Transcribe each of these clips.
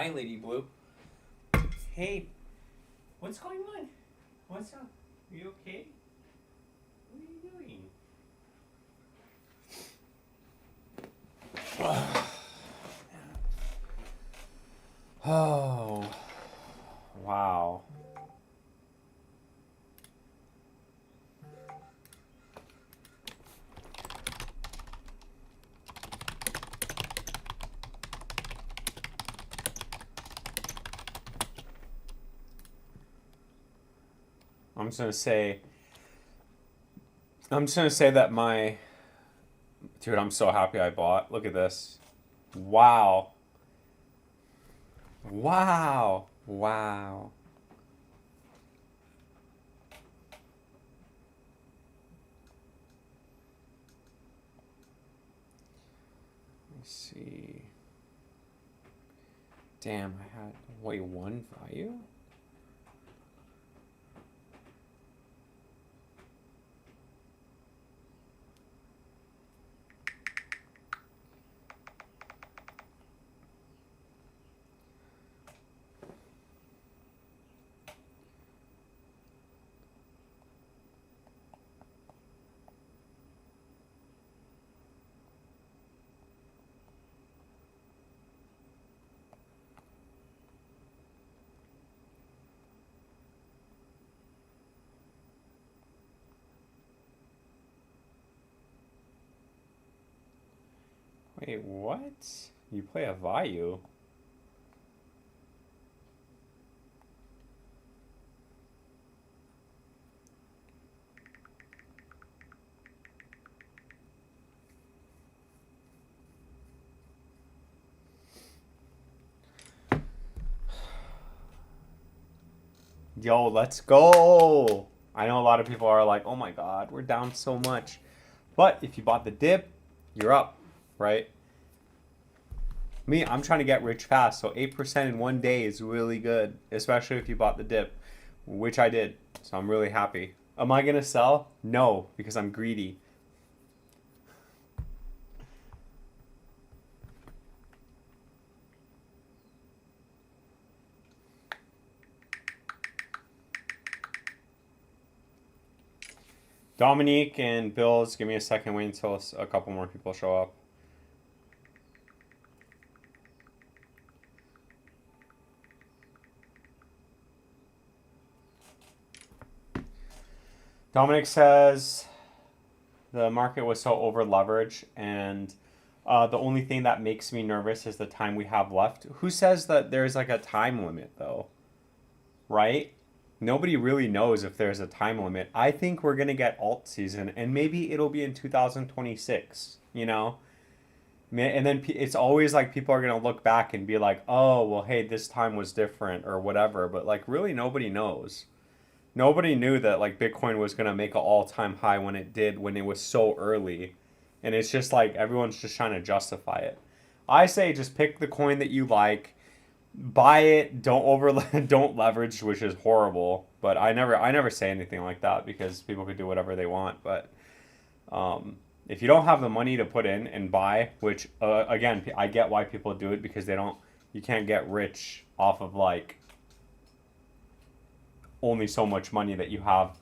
Hi, Lady Blue. Hey, what's going on? What's up? Are you okay? What are you doing? Oh, wow. I'm just gonna say. I'm just gonna say that dude. I'm so happy I bought. Look at this. Wow. Wow. Wow. Let's see. Damn, I had wait one value. Wait, what? You play a value? Yo, let's go. I know a lot of people are like, oh my God, we're down so much. But if you bought the dip, you're up, right? Me, I'm trying to get rich fast. So 8% in one day is really good, especially if you bought the dip, which I did. So I'm really happy. Am I going to sell? No, because I'm greedy. Dominique and Bills, give me a second. Wait until a couple more people show up. Dominic says the market was so over leveraged, and the only thing that makes me nervous is the time we have left. Who says that there's like a time limit though? Right? Nobody really knows if there's a time limit. I think we're gonna get alt season, and maybe it'll be in 2026. You know, and then it's always like people are gonna look back and be like, "Oh, well, hey, this time was different" or whatever. But like, really, nobody knows. Nobody knew that like Bitcoin was gonna make an all-time high when it did, when it was so early, and it's just like everyone's just trying to justify it. I say just pick the coin that you like, buy it, don't over don't leverage, which is horrible. But I never say anything like that because people could do whatever they want. But if you don't have the money to put in and buy, which again I get why people do it because you can't get rich off of like only so much money that you have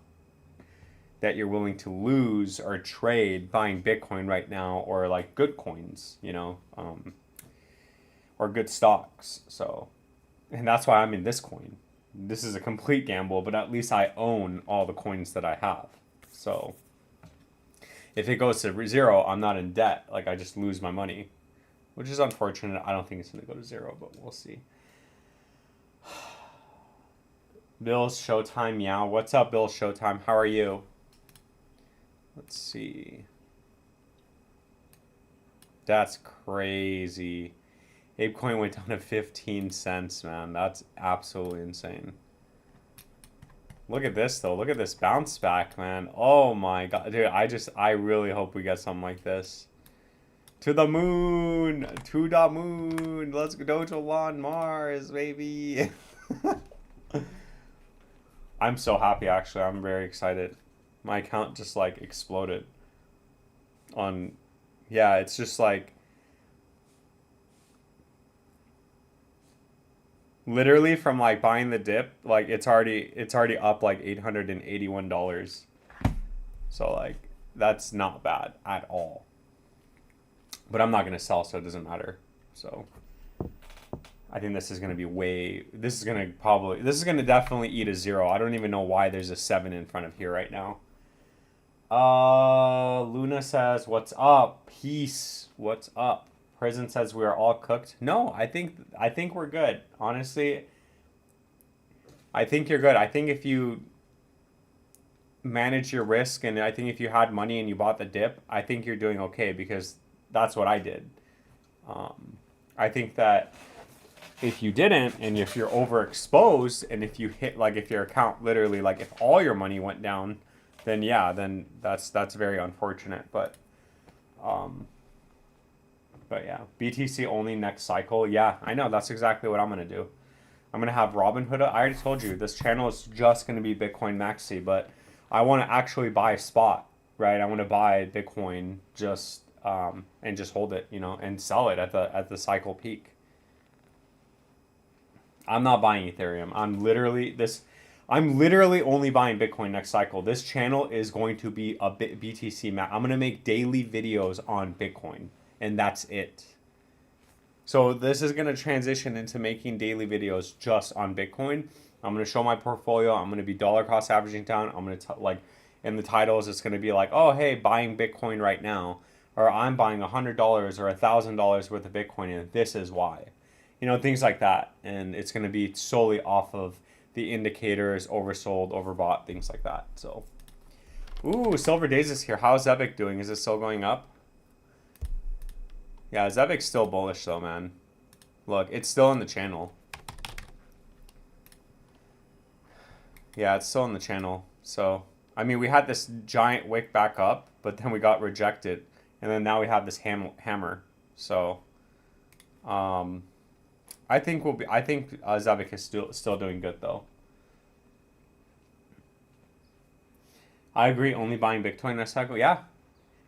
that you're willing to lose or trade buying Bitcoin right now or like good coins, or good stocks. So, and that's why I'm in this coin. This is a complete gamble, but at least I own all the coins that I have. So, if it goes to zero, I'm not in debt. Like I just lose my money, which is unfortunate. I don't think it's going to go to zero, but we'll see. Bill's Showtime, yeah. What's up, Bill Showtime? How are you? Let's see. That's crazy. ApeCoin went down to 15 cents, man. That's absolutely insane. Look at this, though. Look at this bounce back, man. Oh my God. Dude, I really hope we get something like this. To the moon! To the moon! Let's go to on Mars, baby! I'm so happy, actually. I'm very excited. My account just, like, exploded. Yeah, it's just like... Literally from like buying the dip, like it's already up like $881. So like that's not bad at all. But I'm not gonna sell, so it doesn't matter. So I think this is gonna be this is gonna definitely eat a 0. I don't even know why there's a 7 in front of here right now. Luna says, "What's up? Peace. What's up?" Prison says we are all cooked. No, I think we're good. Honestly, I think you're good. I think if you manage your risk, and I think if you had money and you bought the dip, I think you're doing okay, because that's what I did. I think that if you didn't, and if you're overexposed, and if you hit, like, if your account literally, like, if all your money went down, then yeah, then that's very unfortunate. But yeah, BTC only next cycle. Yeah, I know. That's exactly what I'm gonna do. I'm gonna have Robinhood. I already told you this channel is just gonna be Bitcoin Maxi, but I want to actually buy a spot, right? I want to buy Bitcoin just and just hold it, and sell it at the cycle peak. I'm not buying Ethereum. I'm literally only buying Bitcoin next cycle. This channel is going to be a BTC map. I'm gonna make daily videos on Bitcoin, and that's it. So this is gonna transition into making daily videos just on Bitcoin. I'm gonna show my portfolio. I'm gonna be dollar cost averaging down. I'm gonna like in the titles, it's gonna be like, oh hey, buying Bitcoin right now, or I'm buying $100 or $1,000 worth of Bitcoin, and this is why, things like that. And it's gonna be solely off of the indicators, oversold, overbought, things like that. So, ooh, Silver Days is here. How's Epic doing? Is it still going up? Yeah, Zebik's still bullish though, man. Look, it's still in the channel. Yeah, it's still in the channel. So, I mean, we had this giant wick back up, but then we got rejected. And then now we have this hammer. So, I think Zebik is still doing good though. I agree, only buying Bitcoin next cycle. Yeah.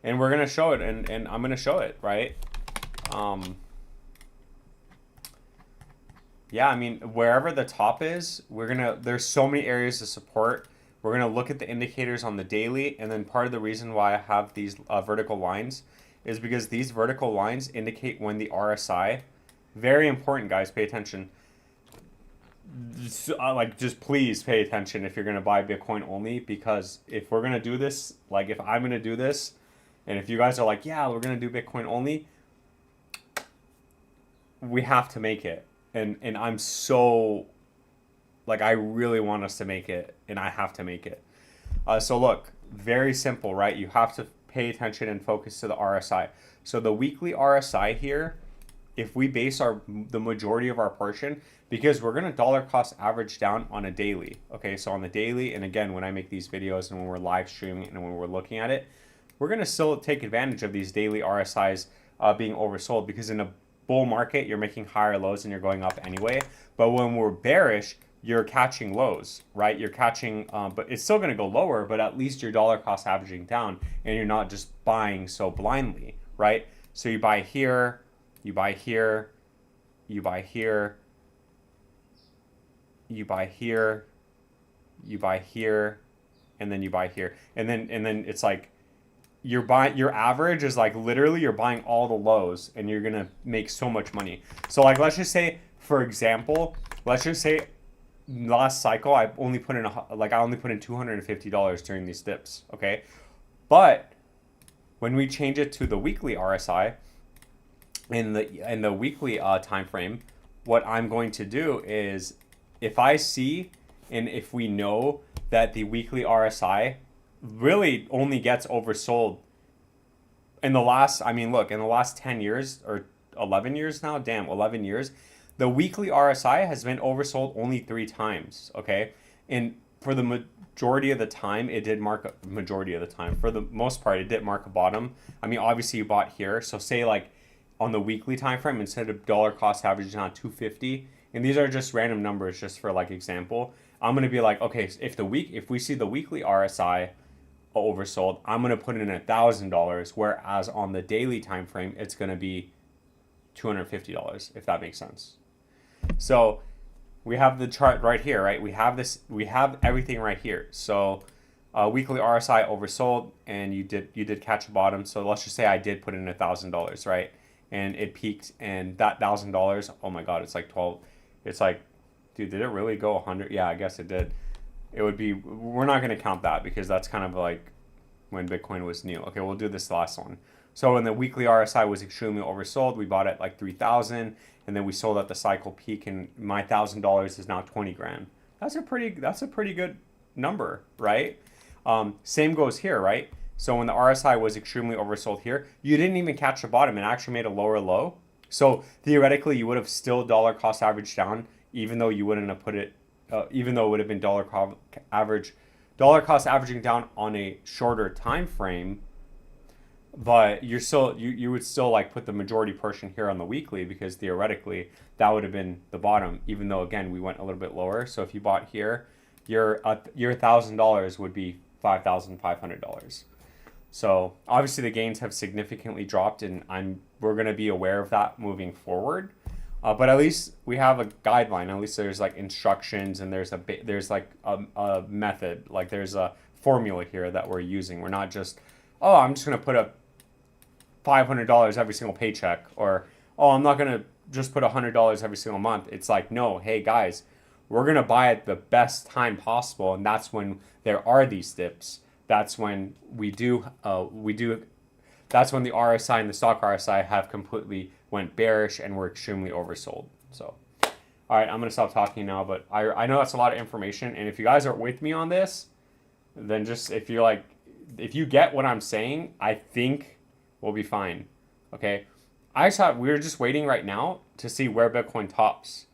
And we're going to show it, and I'm going to show it, right? Yeah, I mean, wherever the top is, there's so many areas of support. We're going to look at the indicators on the daily, and then part of the reason why I have these vertical lines is because these vertical lines indicate when the RSI, very important, guys, pay attention. Just please pay attention if you're going to buy Bitcoin only, because if we're going to do this, like if I'm going to do this, and if you guys are like, yeah, we're going to do Bitcoin only, we have to make it. And I'm so, like, I really want us to make it, and I have to make it. So look, very simple, right? You have to pay attention and focus to the RSI. So the weekly RSI here, if we base the majority of our portion, because we're going to dollar cost average down on a daily. Okay, so on the daily, and again, when I make these videos and when we're live streaming and when we're looking at it, we're going to still take advantage of these daily RSIs being oversold, because in a bull market, you're making higher lows and you're going up anyway. But when we're bearish, you're catching lows, right? You're catching, but it's still going to go lower, but at least your dollar cost averaging down, and you're not just buying so blindly, right? So you buy here, you buy here, you buy here, you buy here, you buy here, and then you buy here. And then it's like, your average is like literally you're buying all the lows, and you're gonna make so much money. So like, let's just say, for example, last cycle I only put in $250 during these dips, okay? But when we change it to the weekly RSI in the weekly time frame, what I'm going to do is, if I see and if we know that the weekly RSI really only gets oversold in the last 10 years or 11 years now, 11 years, the weekly RSI has been oversold only 3 times, okay? And for the majority of the time, it did mark for the most part, it did mark a bottom. I mean, obviously you bought here, so say like on the weekly time frame, instead of dollar cost averaging on 250, and these are just random numbers just for like example, I'm going to be like, okay, if we see the weekly RSI oversold, I'm going to put in $1,000, whereas on the daily time frame, it's going to be $250, if that makes sense. So we have the chart right here, right? We have everything right here. So weekly RSI oversold, and you did catch a bottom. So let's just say I did put in $1,000, right? And it peaked, and that $1,000, oh my God, it's like 12. It's like, dude, did it really go 100? Yeah, I guess it did. It would be, we're not going to count that because that's kind of like when Bitcoin was new. Okay, we'll do this last one. So when the weekly RSI was extremely oversold, we bought at like 3,000, and then we sold at the cycle peak, and my $1,000 is now 20 grand. That's a pretty good number, right? Same goes here, right? So when the RSI was extremely oversold here, you didn't even catch the bottom and actually made a lower low. So theoretically, you would have still dollar cost averaged down, even though you wouldn't have put it, even though it would have been dollar cost averaging down on a shorter time frame. But you're still you would still like put the majority portion here on the weekly, because theoretically that would have been the bottom, even though again we went a little bit lower. So if you bought here, your $1,000 would be $5,500. So obviously the gains have significantly dropped, and we're going to be aware of that moving forward. But at least we have a guideline. At least there's like instructions, and there's like a method, like there's a formula here that we're using. We're not just, oh, I'm just going to put up $500 every single paycheck, or oh, I'm not going to just put $100 every single month. It's like, no, hey guys, we're going to buy at the best time possible, and that's when there are these dips. That's when that's when the RSI and the stock RSI have completely went bearish and were extremely oversold. So, all right, I'm going to stop talking now, but I know that's a lot of information, and if you guys are with me on this, then just, if you get what I'm saying, I think we'll be fine. Okay? We're just waiting right now to see where Bitcoin tops.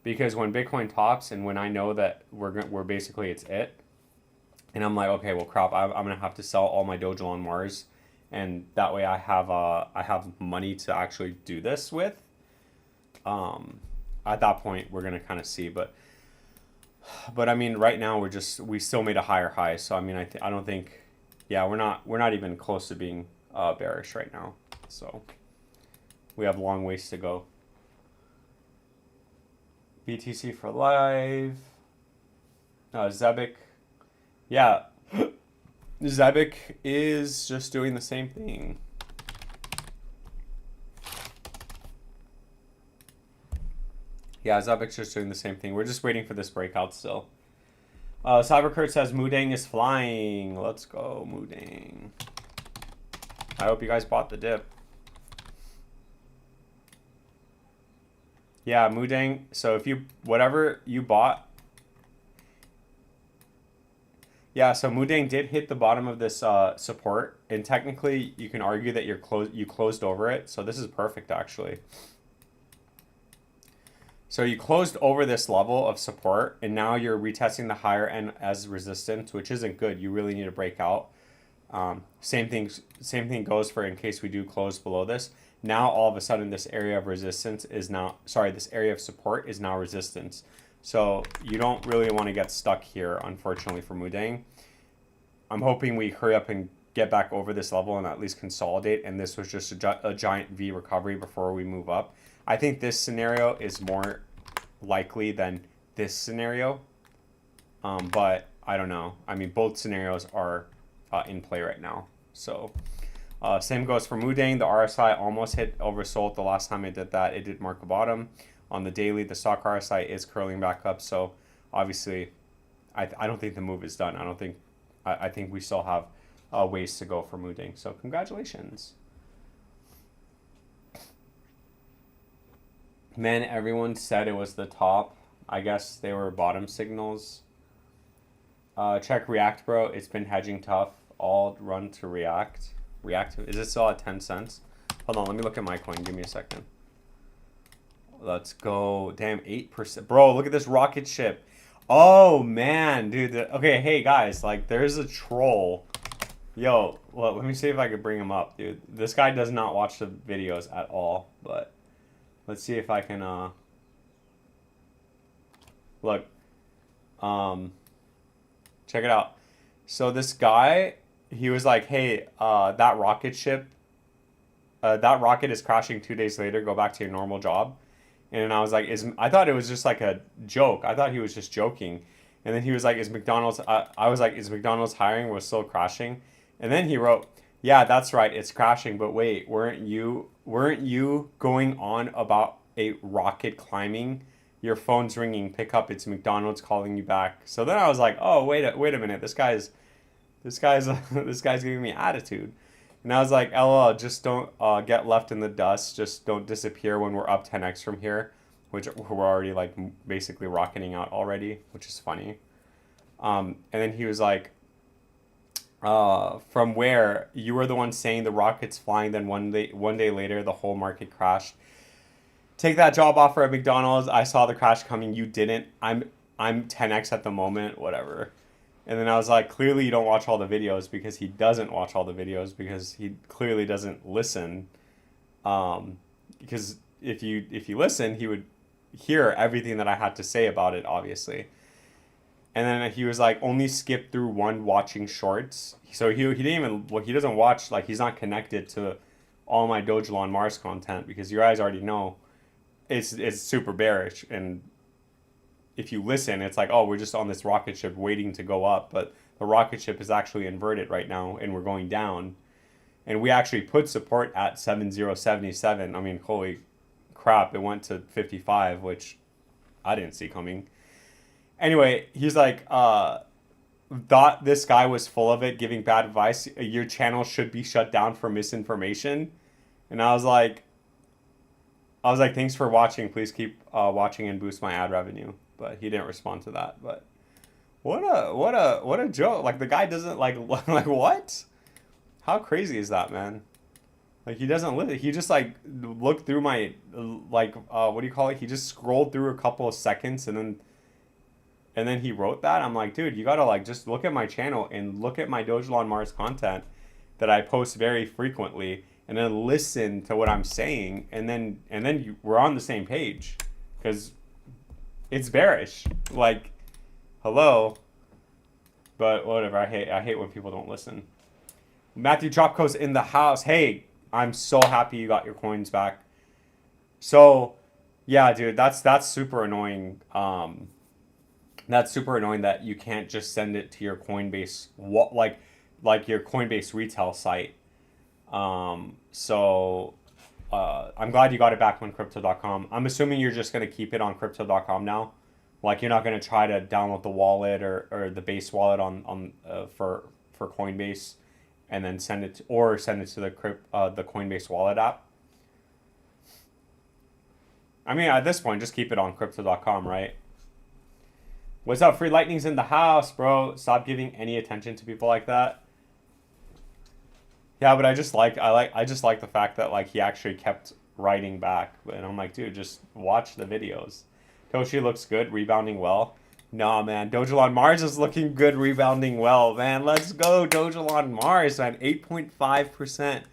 Because when Bitcoin tops, and when I know that we're basically it's it, and I'm like, okay, well, crap, I'm gonna have to sell all my Dojo on Mars, and that way I have money to actually do this with. At that point, we're gonna kind of see, but I mean, right now we still made a higher high, so I mean, I don't think, yeah, we're not even close to being bearish right now, so we have a long ways to go. BTC for live. Zebik. Yeah. Zebik is just doing the same thing. Yeah, Zebik's just doing the same thing. We're just waiting for this breakout still. Cyberkurt says Moodang is flying. Let's go, Moodang. I hope you guys bought the dip. Yeah, Moodang. So if whatever you bought. Yeah, so Moodang did hit the bottom of this support, and technically you can argue that you closed over it. So this is perfect, actually. So you closed over this level of support, and now you're retesting the higher end as resistance, which isn't good. You really need to break out. Same thing goes for in case we do close below this. Now all of a sudden this area of resistance is now, this area of support is now resistance. So you don't really want to get stuck here, unfortunately, for Moodang. I'm hoping we hurry up and get back over this level and at least consolidate, and this was just a giant V recovery before we move up. I think this scenario is more likely than this scenario, but I don't know. I mean, both scenarios are in play right now. So same goes for Moodang. The RSI almost hit oversold the last time it did that. It did mark a bottom. On the daily, the stock RSI is curling back up. So obviously, I don't think the move is done. I think we still have ways to go for Moodang. So congratulations. Man, everyone said it was the top. I guess they were bottom signals. Check React, bro. It's been hedging tough. All run to React. React, is it still at 10 cents? Hold on, let me look at my coin. Give me a second. Let's go. Damn, 8%. Bro, look at this rocket ship. Oh, man, dude. Okay, hey, guys. Like, there's a troll. Yo, well, let me see if I can bring him up, dude. This guy does not watch the videos at all, but let's see if I can, look. Check it out. So this guy, he was like, hey, that rocket ship, that rocket is crashing 2 days later. Go back to your normal job. And I was like, I thought it was just like a joke. I thought he was just joking. And then he was like, is McDonald's, I was like, is McDonald's hiring was still crashing? And then he wrote, yeah, that's right, it's crashing. But wait, weren't you going on about a rocket climbing? Your phone's ringing, pick up, it's McDonald's calling you back. So then I was like, oh, wait a minute, this guy's this guy's giving me attitude. And I was like, LOL, just don't get left in the dust. Just don't disappear when we're up 10x from here, which we're already like basically rocketing out already, which is funny. And then he was like, from where you were the one saying the rocket's flying, then one day later the whole market crashed. Take that job offer at McDonald's. I saw the crash coming. You didn't. I'm 10x at the moment. Whatever. And then I was like, clearly you don't watch all the videos, because he doesn't watch all the videos, because he clearly doesn't listen. Because if you listen, he would hear everything that I had to say about it, obviously. And then he was like, only skip through one watching shorts. So he didn't even, well, he doesn't watch, like he's not connected to all my Dogecoin Mars content, because you guys already know it's super bearish. And if you listen, it's like, oh, we're just on this rocket ship waiting to go up. But the rocket ship is actually inverted right now, and we're going down. And we actually put support at 7077. I mean, holy crap, it went to 55, which I didn't see coming. Anyway, he's like, thought this guy was full of it, giving bad advice. Your channel should be shut down for misinformation. And I was like, thanks for watching. Please keep watching and boost my ad revenue. But he didn't respond to that. But what a joke. Like, the guy doesn't like what? How crazy is that, man? Like, he doesn't live. He just like looked through my what do you call it? He just scrolled through a couple of seconds, and then he wrote that. I'm like, dude, you gotta like just look at my channel and look at my Dogecoin Mars content that I post very frequently, and then listen to what I'm saying, and then we're on the same page, because it's bearish. Like, hello. But whatever. I hate when people don't listen. Matthew Dropco's in the house. Hey, I'm so happy you got your coins back. So, yeah, dude, that's super annoying. That's super annoying that you can't just send it to your Coinbase, like your Coinbase retail site. I'm glad you got it back on crypto.com. I'm assuming you're just going to keep it on crypto.com now. Like, you're not going to try to download the wallet or the base wallet for Coinbase and then send it to the Coinbase wallet app. I mean, at this point, just keep it on crypto.com, right? What's up? Free Lightning's in the house, bro. Stop giving any attention to people like that. Yeah, but I just like the fact that like he actually kept writing back. And I'm like, dude, just watch the videos. Toshi looks good, rebounding well. Nah, man, Dogecoin Mars is looking good, rebounding well, man. Let's go, Dogecoin Mars, man. 8.5%.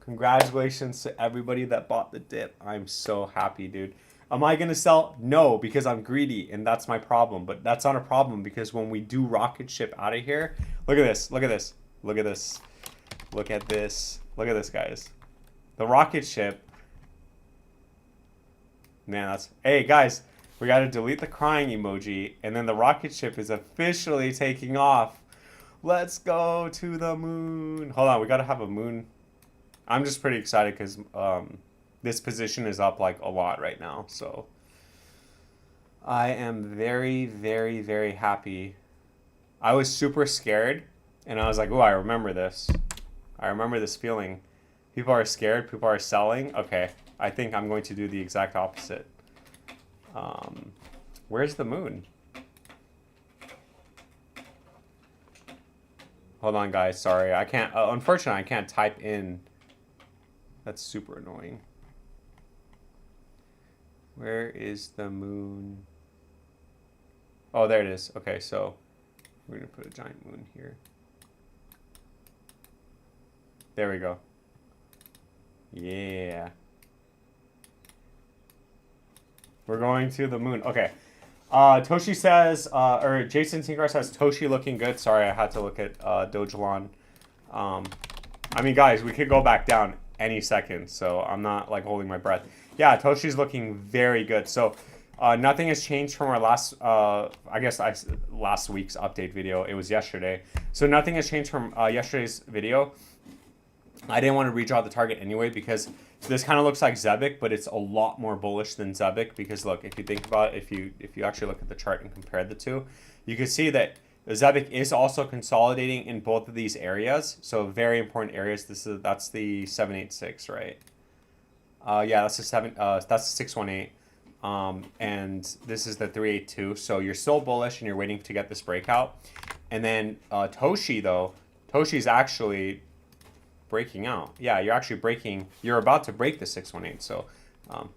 Congratulations to everybody that bought the dip. I'm so happy, dude. Am I going to sell? No, because I'm greedy, and that's my problem. But that's not a problem, because when we do rocket ship out of here, look at this, look at this, look at this, look at this, look at this, guys. The rocket ship, man, that's, hey, guys, we got to delete the crying emoji, and then the rocket ship is officially taking off. Let's go to the moon. Hold on, we got to have a moon. I'm just pretty excited because this position is up like a lot right now. So I am very, very, very happy. I was super scared, and I was like, oh, I remember this. I remember this feeling. People are scared. People are selling. Okay, I think I'm going to do the exact opposite. Where's the moon? Hold on, guys. Sorry, I can't. Unfortunately, I can't type in. That's super annoying. Where is the moon? Oh, there it is. Okay, so we're going to put a giant moon here. There we go. Yeah. We're going to the moon. Okay. Toshi says, or Jason Tinker says, Toshi looking good. Sorry, I had to look at Dogecoin. I mean, guys, we could go back down any second, so I'm not like holding my breath. Yeah, Toshi's looking very good. So nothing has changed from our last, last week's update video. It was yesterday. So nothing has changed from yesterday's video. I didn't want to redraw the target anyway because this kind of looks like Zebic, but it's a lot more bullish than Zebic because look, if you think about it, if you actually look at the chart and compare the two, you can see that Zebic is also consolidating in both of these areas. So very important areas. That's the 786, right? Yeah, that's the 618. And this is the 382. So you're still bullish and you're waiting to get this breakout. And then Toshi though, Toshi's actually breaking out. Yeah, you're about to break the 618. So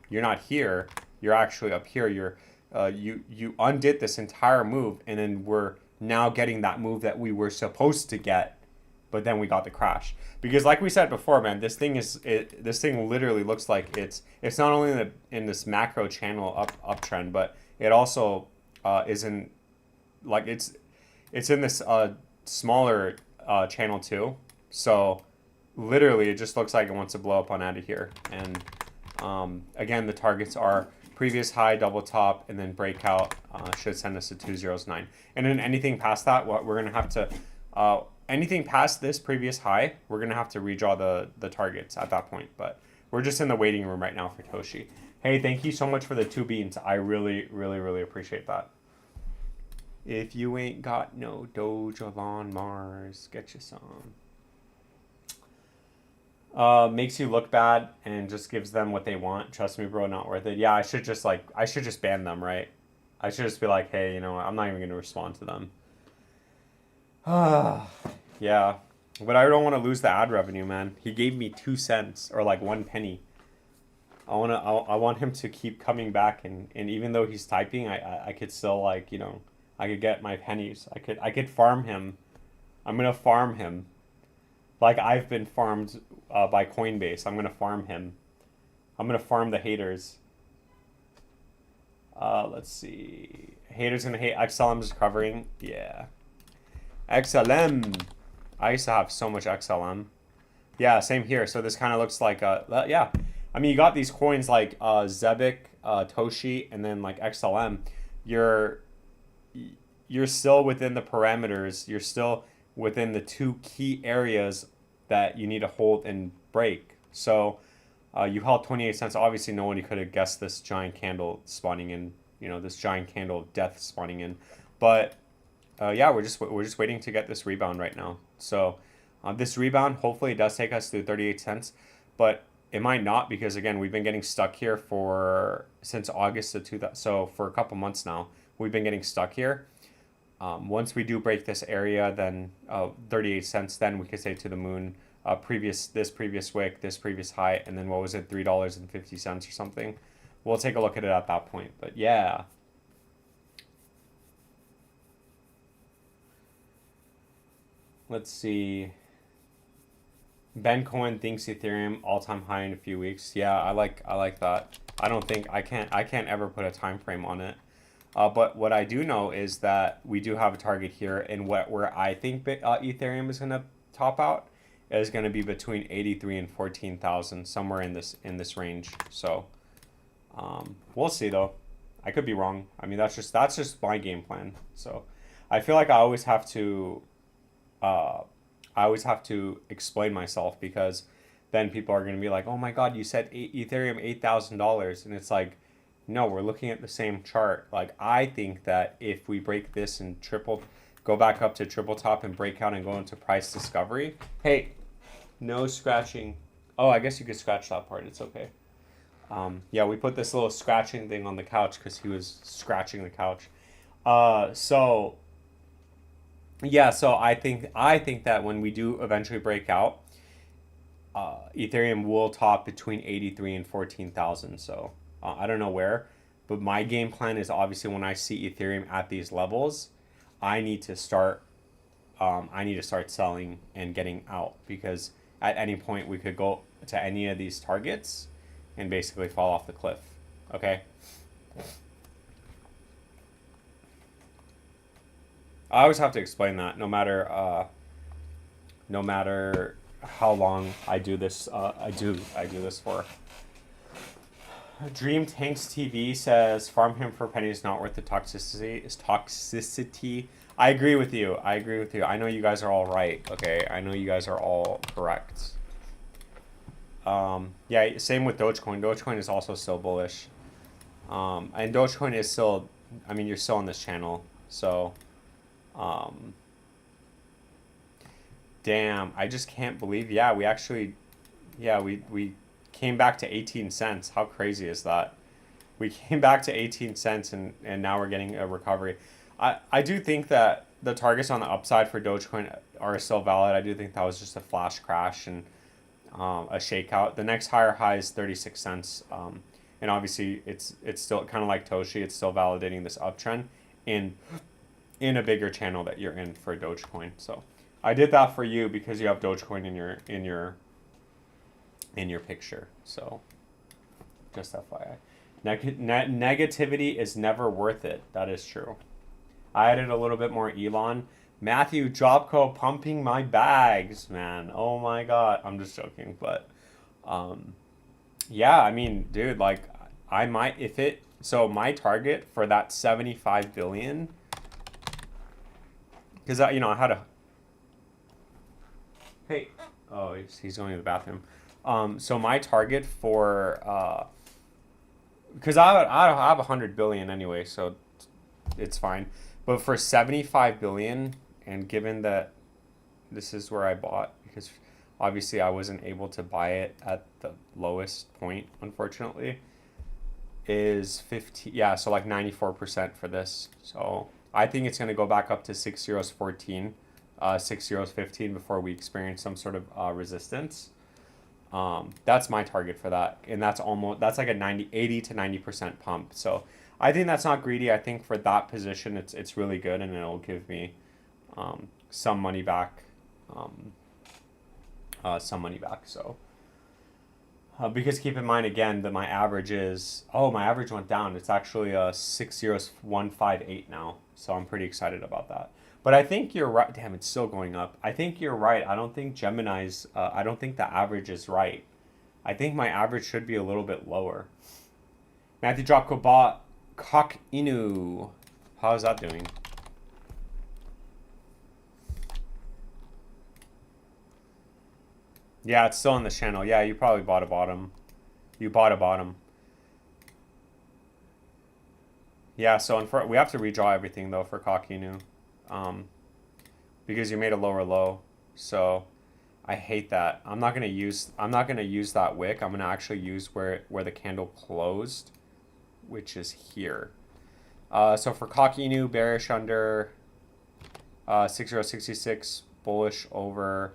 you're not here, you're actually up here. You undid this entire move, and then we're now getting that move that we were supposed to get, but then we got the crash. Because like we said before, man, this thing literally looks like it's not only in this macro channel uptrend, but it also is in, like, it's in this smaller channel too. So literally it just looks like it wants to blow up on out of here. And again, the targets are previous high, double top, and then breakout should send us to 209. And then anything past that, we're gonna have to anything past this previous high, we're gonna have to redraw the targets at that point. But we're just in the waiting room right now for Toshi. Hey, thank you so much for the 2 beans. I really, really, really appreciate that. If you ain't got no Doge on Mars, get you some. Makes you look bad and just gives them what they want. Trust me, bro, not worth it. Yeah, I should just ban them, right? I should just be like, hey, you know, I'm not even gonna respond to them. Yeah, but I don't want to lose the ad revenue, man. He gave me 2 cents or like 1 penny. I want him to keep coming back, and even though he's typing, I could still, like, you know, I could get my pennies. I could farm him. I'm gonna farm him. Like I've been farmed by Coinbase. I'm gonna farm him. I'm gonna farm the haters. Let's see. Haters gonna hate. XLM's recovering. Yeah. XLM. I used to have so much XLM. Yeah, same here. So this kind of looks like yeah. I mean, you got these coins like Zebic, Toshi, and then like XLM. You're still within the parameters. You're still within the 2 key areas that you need to hold and break. So you held 28 cents. Obviously, no one could have guessed this giant candle spawning in. You know, this giant candle of death spawning in. But yeah, we're just waiting to get this rebound right now. So this rebound, hopefully, it does take us to 38 cents, but it might not, because again, we've been getting stuck here since August of 2000. So for a couple months now, we've been getting stuck here. Once we do break this area, then 38 cents, then we could say to the moon, this previous wick, this previous high, and then what was it, $3.50 or something. We'll take a look at it at that point. But yeah. Let's see. Ben Cohen thinks Ethereum all-time high in a few weeks. Yeah, I like that. I can't ever put a time frame on it. But what I do know is that we do have a target here, and where I think Ethereum is going to top out is going to be between 83 and 14,000, somewhere in this range. So we'll see though. I could be wrong. I mean, that's just my game plan. So I feel like I always have to explain myself, because then people are going to be like, oh my God, you said Ethereum $8,000. And it's like, no, we're looking at the same chart. Like, I think that if we break this and go back up to triple top and break out and go into price discovery. Hey, no scratching. Oh, I guess you could scratch that part. It's okay. Yeah, we put this little scratching thing on the couch because he was scratching the couch. So I think that when we do eventually break out, Ethereum will top between 83 and 14,000. So I don't know where, but my game plan is obviously when I see Ethereum at these levels, I need to start selling and getting out, because at any point we could go to any of these targets and basically fall off the cliff. Okay. I always have to explain that, no matter how long I do this. I do this for. Dream Tanks TV says farm him for pennies not worth the toxicity. Is toxicity. I agree with you. I agree with you. I know you guys are all right. Okay, I know you guys are all correct. Yeah, same with Dogecoin. Dogecoin is also still bullish. And Dogecoin is still, I mean, you're still on this channel, so, damn, I just can't believe, yeah, we actually, yeah, we came back to 18 cents. How crazy is that? We came back to 18 cents and now we're getting a recovery. I do think that the targets on the upside for Dogecoin are still valid. I do think that was just a flash crash and a shakeout. The next higher high is 36 cents. And obviously it's still kind of like Toshi. It's still validating this uptrend in a bigger channel that you're in for Dogecoin. So I did that for you because you have Dogecoin in your picture. So just FYI. Negativity is never worth it. That is true. I added a little bit more Elon. Matthew Jobco pumping my bags, man. Oh my god. I'm just joking, but yeah, I mean, dude, like I might if it so my target for that 75 billion because I had a hey, oh, he's going to the bathroom. So my target for because I have 100 billion anyway, so it's fine. But for 75 billion, and given that this is where I bought, because obviously I wasn't able to buy it at the lowest point, unfortunately, is 15, yeah, so like 94% for this. So I think it's going to go back up to 6 euros 14, 6 euros 15 before we experience some sort of resistance. That's my target for that. And that's like a 80 to 90% pump. So I think that's not greedy. I think for that position, it's really good, and it'll give me some money back. So because keep in mind again that my average went down. It's actually a 6 euros 158 now. So I'm pretty excited about that. But I think you're right. Damn, it's still going up. I think you're right. I don't think Gemini's. I don't think the average is right. I think my average should be a little bit lower. Matthew Dropko bought Cock Inu. How's that doing? Yeah, it's still on the channel. Yeah, you probably bought a bottom. You bought a bottom. Yeah, so we have to redraw everything though for Cock Inu. Because you made a lower low. So I hate that. I'm not gonna use that wick. I'm gonna actually use where the candle closed, which is here. So for Cock Inu, bearish under 6066, bullish over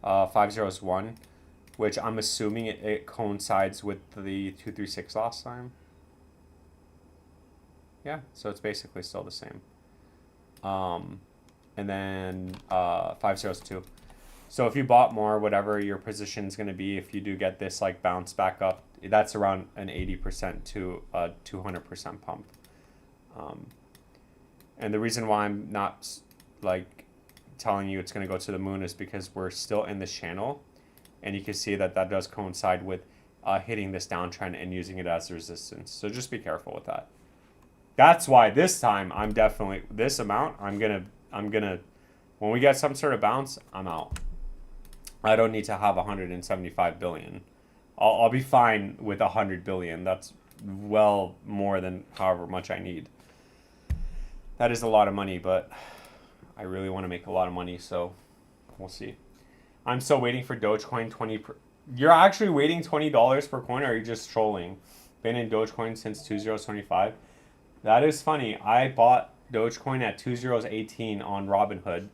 501, which I'm assuming it coincides with the 236 last time. Yeah, so it's basically still the same. And then 502. So if you bought more, whatever your position is going to be, if you do get this like bounce back up, that's around an 80% to a 200% pump. And the reason why I'm not like telling you it's going to go to the moon is because we're still in this channel, and you can see that does coincide with hitting this downtrend and using it as resistance. So just be careful with that. That's why this time I'm definitely this amount. I'm gonna when we get some sort of bounce, I'm out. I don't need to have 175 billion. I'll be fine with 100 billion. That's well more than however much I need. That is a lot of money, but I really want to make a lot of money, so we'll see. I'm still waiting for Dogecoin 20. You're actually waiting $20 per coin, or are you just trolling? Been in Dogecoin since 2025. That is funny. I bought Dogecoin at 2.018 on Robinhood,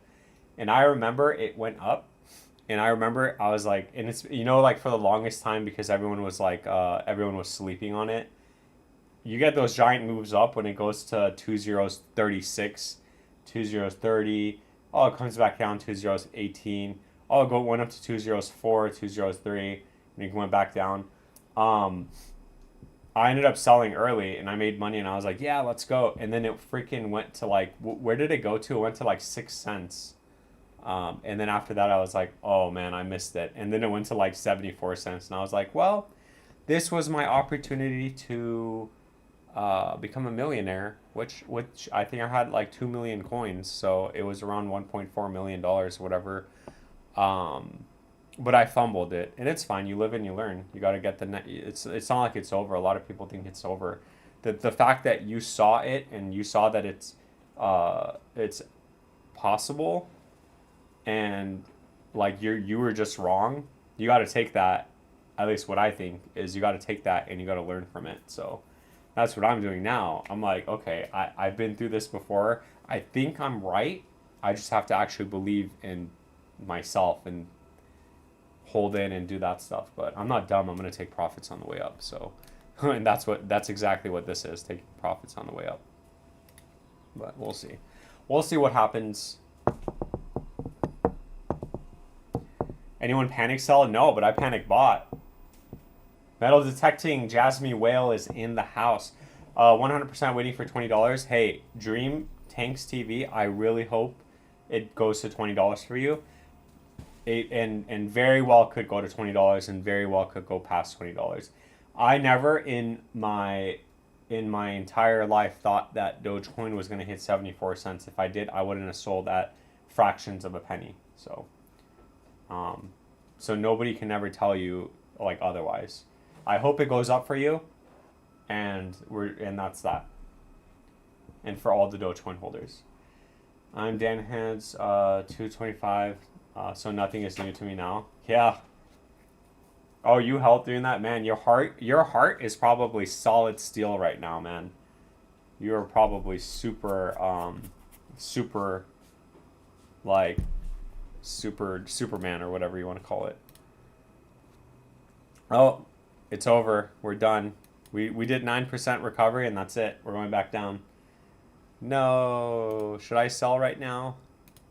and I remember it went up, and I remember I was like, and it's like for the longest time because everyone was sleeping on it. You get those giant moves up when it goes to 2.036, 2.030. Oh, it comes back down 2.018. Oh, it went up to 2.04, 2.03, and it went back down. I ended up selling early, and I made money, and I was like, yeah, let's go. And then it freaking went to like, where did it go to? It went to like 6 cents. And then after that, I was like, oh man, I missed it. And then it went to like 74 cents. And I was like, well, this was my opportunity to become a millionaire, which I think I had like 2 million coins, so it was around $1.4 million, whatever. But I fumbled it, and it's fine. You live and you learn. You got to get the net. It's not like it's over. A lot of people think it's over. The fact that you saw it and you saw that it's possible, and like you were just wrong. You got to take that. At least what I think is you got to take that and you got to learn from it. So that's what I'm doing now. I'm like, okay, I've been through this before. I think I'm right. I just have to actually believe in myself and hold in and do that stuff. But I'm not dumb. I'm going to take profits on the way up. So, and that's exactly what this is, taking profits on the way up. But we'll see. We'll see what happens. Anyone panic sell? No, but I panic bought. Metal detecting Jasmine Whale is in the house. 100% waiting for $20. Hey, Dream Tanks TV, I really hope it goes to $20 for you. And very well could go to $20 and very well could go past $20. I never in my entire life thought that Dogecoin was going to hit 74 cents. If I did, I wouldn't have sold at fractions of a penny. So nobody can ever tell you like otherwise. I hope it goes up for you, and that's that. And for all the Dogecoin holders, I'm Dan Hands, 225. So nothing is new to me now. Yeah. Oh, you helped doing that, man. Your heart is probably solid steel right now, man. You're probably super, like, Superman or whatever you want to call it. Oh, it's over. We're done. We did 9% recovery and that's it. We're going back down. No. Should I sell right now?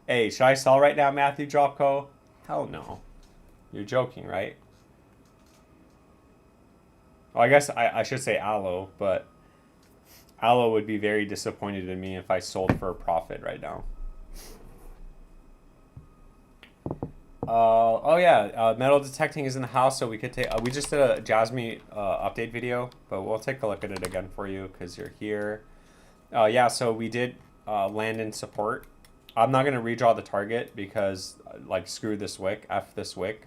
Hey, should I sell right now, Matthew Dropco? Hell no. You're joking, right? Well, I guess I should say Aloe, but Aloe would be very disappointed in me if I sold for a profit right now. Oh yeah, metal detecting is in the house, so we could take. We just did a Jasmine update video, but we'll take a look at it again for you because you're here. Yeah, so we did land in support. I'm not gonna redraw the target because like screw this wick, f this wick.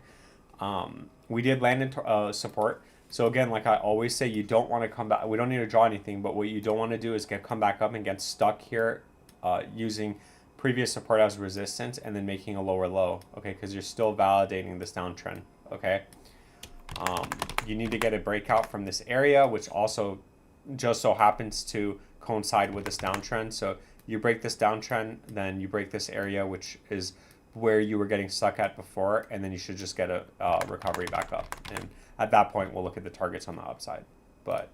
We did land in support. So again, like I always say, you don't want to come back. We don't need to draw anything, but what you don't want to do is come back up and get stuck here, using previous support as resistance and then making a lower low, okay, because you're still validating this downtrend, okay. You need to get a breakout from this area, which also just so happens to coincide with this downtrend. So you break this downtrend, then you break this area, which is where you were getting stuck at before, and then you should just get a recovery back up. And at that point, we'll look at the targets on the upside. But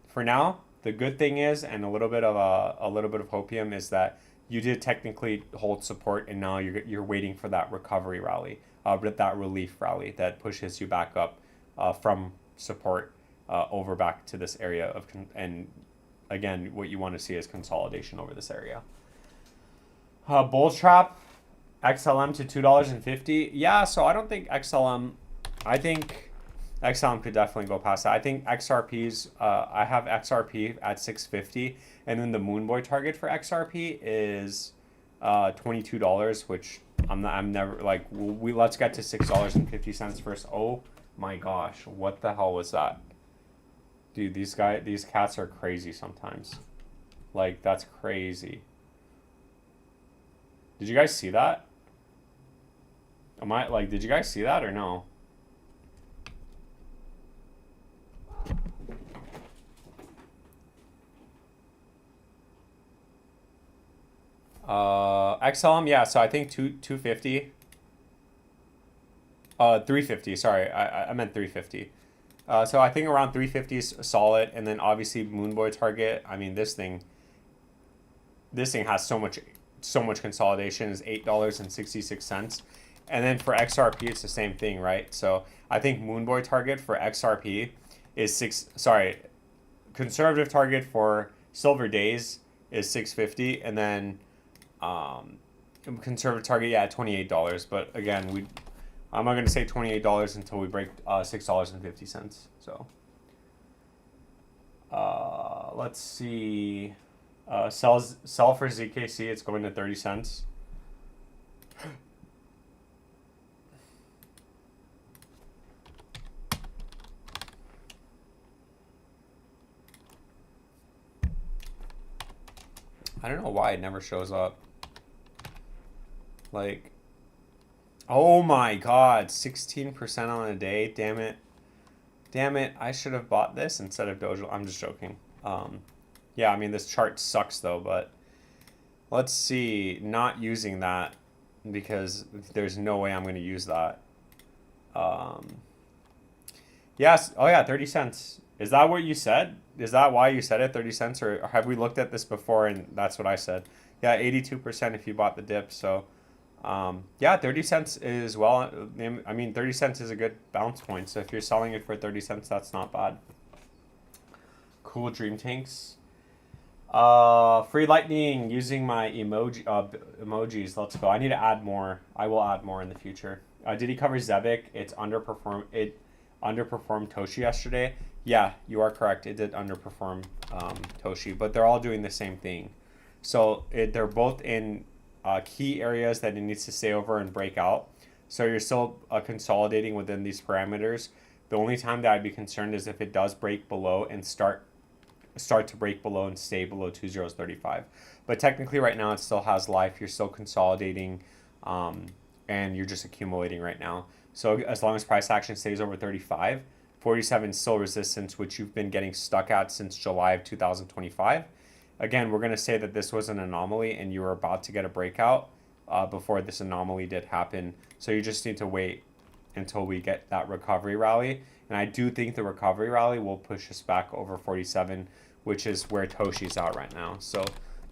for now, the good thing is, and a little bit of hopium is that you did technically hold support, and now you're waiting for that recovery rally, that relief rally that pushes you back up from support over back to this area of and again, what you want to see is consolidation over this area. Bull trap, XLM to $2.50. Yeah, so I don't think XLM. I think XLM could definitely go past that. I think XRP's. I have XRP at 650, and then the Moonboy target for XRP is $22, which I'm never like. Let's get to $6.50 first. Oh my gosh, what the hell was that? Dude, these cats are crazy sometimes. Like, that's crazy. Did you guys see that? Did you guys see that or no? XLM, yeah, so I think 250. 350, sorry, I meant 350. So I think around 350 is solid, and then obviously Moonboy target. I mean, this thing has so much consolidation. Is $8.66, and then for XRP it's the same thing, right? So I think Moonboy target for XRP is conservative target for Silver Days is 650, and then conservative target, yeah, $28. But again, I'm not going to say $28 until we break $6.50. So let's see. Sell for ZKC. It's going to 30 cents. I don't know why it never shows up. Like, oh my god, 16% on a day. Damn it. Damn it. I should have bought this instead of Dojo. I'm just joking. Yeah, I mean, this chart sucks though, but let's see. Not using that because there's no way I'm going to use that. Yes. Oh yeah, 30 cents. Is that what you said? Is that why you said it, 30 cents? Or have we looked at this before and that's what I said? Yeah, 82% if you bought the dip. So, yeah, 30 cents is, well, I mean, 30 cents is a good bounce point. So if you're selling it for 30 cents, that's not bad. Cool dream tanks. Free lightning using my emojis. Let's go. I need to add more. I will add more in the future. Did he cover Zebic? It underperformed Toshi yesterday. Yeah, you are correct. It did underperform Toshi, but they're all doing the same thing. So they're both in key areas that it needs to stay over and break out. So you're still consolidating within these parameters. The only time that I'd be concerned is if it does break below and start to break below and stay below 2.035. But technically right now it still has life. You're still consolidating and you're just accumulating right now. So as long as price action stays over 35, 47 is still resistance, which you've been getting stuck at since July of 2025. Again, we're going to say that this was an anomaly and you were about to get a breakout before this anomaly did happen. So you just need to wait until we get that recovery rally. And I do think the recovery rally will push us back over 47, which is where Toshi's at right now. So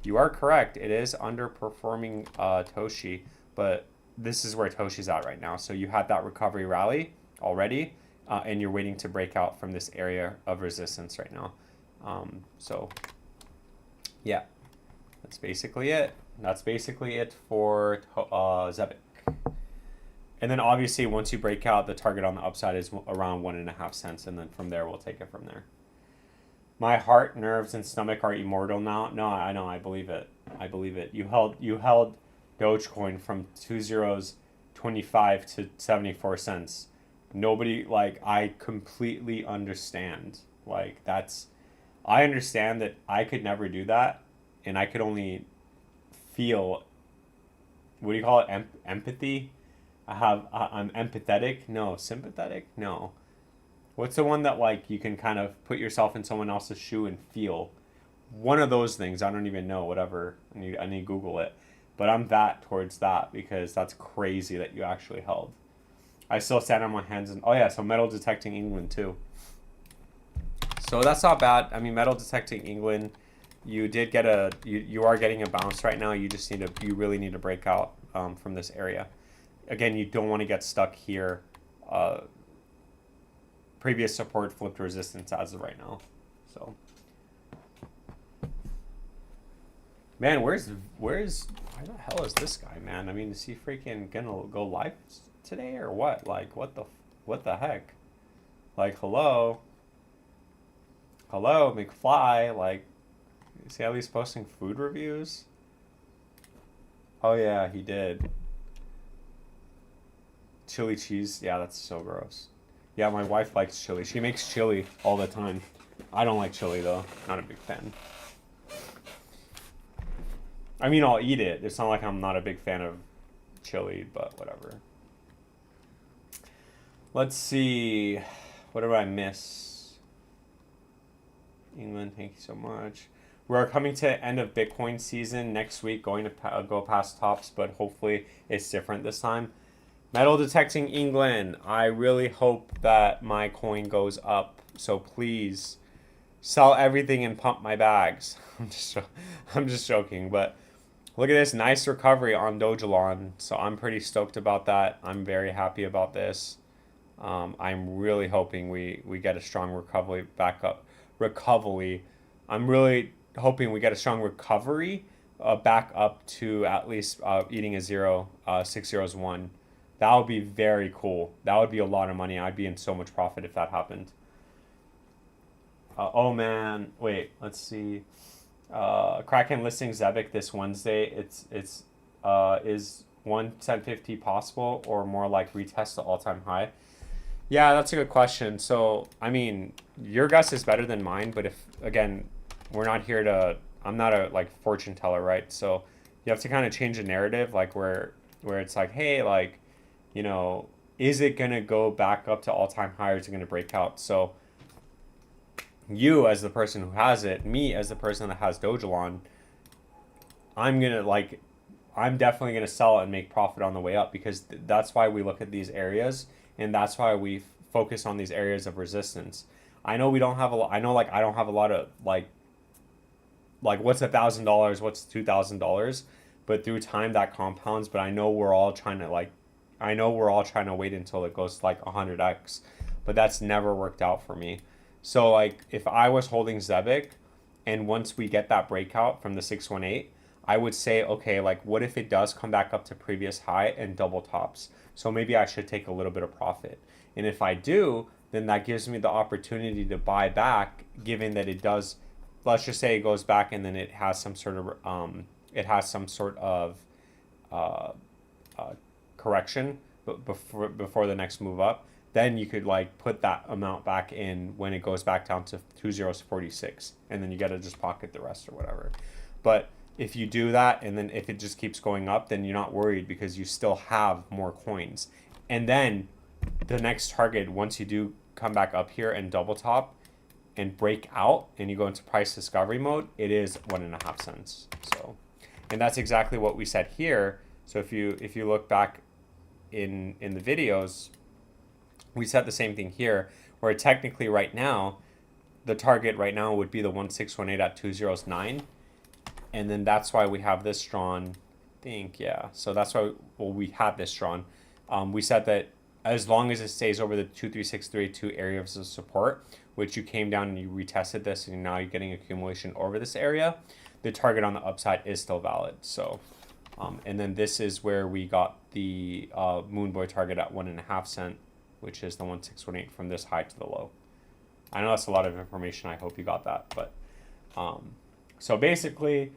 you are correct. It is underperforming Toshi, but this is where Toshi's at right now. So you had that recovery rally already, and you're waiting to break out from this area of resistance right now. So yeah, that's basically it. That's basically it for Zebic. And then obviously once you break out, the target on the upside is around 1.5 cents. And then from there, we'll take it from there. My heart, nerves, and stomach are immortal now. No, I know. I believe it. I believe it. You held Dogecoin from 2.025 to 74 cents. Nobody, like, I completely understand. Like, I understand that I could never do that. And I could only feel, what do you call it? Empathy? I'm empathetic? No. Sympathetic? No. What's the one that, like, you can kind of put yourself in someone else's shoe and feel? One of those things. I don't even know. Whatever. I need to Google it. But I'm that towards that because that's crazy that you actually held. I still stand on my hands and, oh yeah, so metal detecting England too. So that's not bad. I mean, metal detecting England, you did get you are getting a bounce right now. You just you really need to break out from this area. Again, you don't want to get stuck here. Previous support flipped resistance as of right now. So, man, why the hell is this guy, man? I mean, is he freaking gonna go live today or what? Like, what the heck? Like, hello, McFly. Like, is he at least posting food reviews? Oh yeah, he did. Chili cheese. Yeah, that's so gross. Yeah, my wife likes chili. She makes chili all the time. I don't like chili, though. Not a big fan. I mean, I'll eat it. It's not like I'm not a big fan of chili, but whatever. Let's see. What did I miss? England, thank you so much. We're coming to the end of Bitcoin season next week, going to go past tops, but hopefully it's different this time. Metal detecting England. I really hope that my coin goes up. So please sell everything and pump my bags. I'm just joking. But look at this nice recovery on Dogelon. So I'm pretty stoked about that. I'm very happy about this. I'm really hoping we get a strong recovery back up. I'm really hoping we get a strong recovery back up to at least eating a 0, 6 zeros 1. That would be very cool. That would be a lot of money. I'd be in so much profit if that happened. Oh man, wait, let's see. Kraken listing Zebic this Wednesday. It's is 110.50 possible or more like retest the all-time high? Yeah, that's a good question. So, I mean, your guess is better than mine, but if again, we're not here to I'm not a like fortune teller, right? So, you have to kind of change the narrative like where it's like, hey, like, you know, is it going to go back up to all-time high or is it going to break out? So, you as the person who has it, me as the person that has Dogelon, I'm going to like I'm definitely going to sell it and make profit on the way up because that's why we look at these areas and that's why we focus on these areas of resistance. I know we don't have a lot. I know like I don't have a lot of like what's $1,000, what's $2,000, but through time that compounds. But I know we're all trying to wait until it goes to like 100x, but that's never worked out for me. So like if I was holding Zebic, and once we get that breakout from the 618, I would say, okay, like what if it does come back up to previous high and double tops? So maybe I should take a little bit of profit. And if I do, then that gives me the opportunity to buy back, given that it does, let's just say it goes back and then it has some sort of uh, correction before the next move up. Then you could like put that amount back in when it goes back down to 2046, and then you got to just pocket the rest or whatever. But if you do that and then if it just keeps going up, then you're not worried because you still have more coins. And then the next target, once you do come back up here and double top and break out and you go into price discovery mode, it is 1.5 cents. So, and that's exactly what we said here. So if you look back in the videos, we said the same thing here, where technically right now, the target right now would be the 1618 at 209. And then that's why we have this drawn, I think, yeah. So that's why, well, we had this drawn. We said that as long as it stays over the 23632 areas of support, which you came down and you retested this and now you're getting accumulation over this area, the target on the upside is still valid. So, and then this is where we got the Moonboy target at 1.5 cent, which is the 1618 from this high to the low. I know that's a lot of information. I hope you got that. But so basically,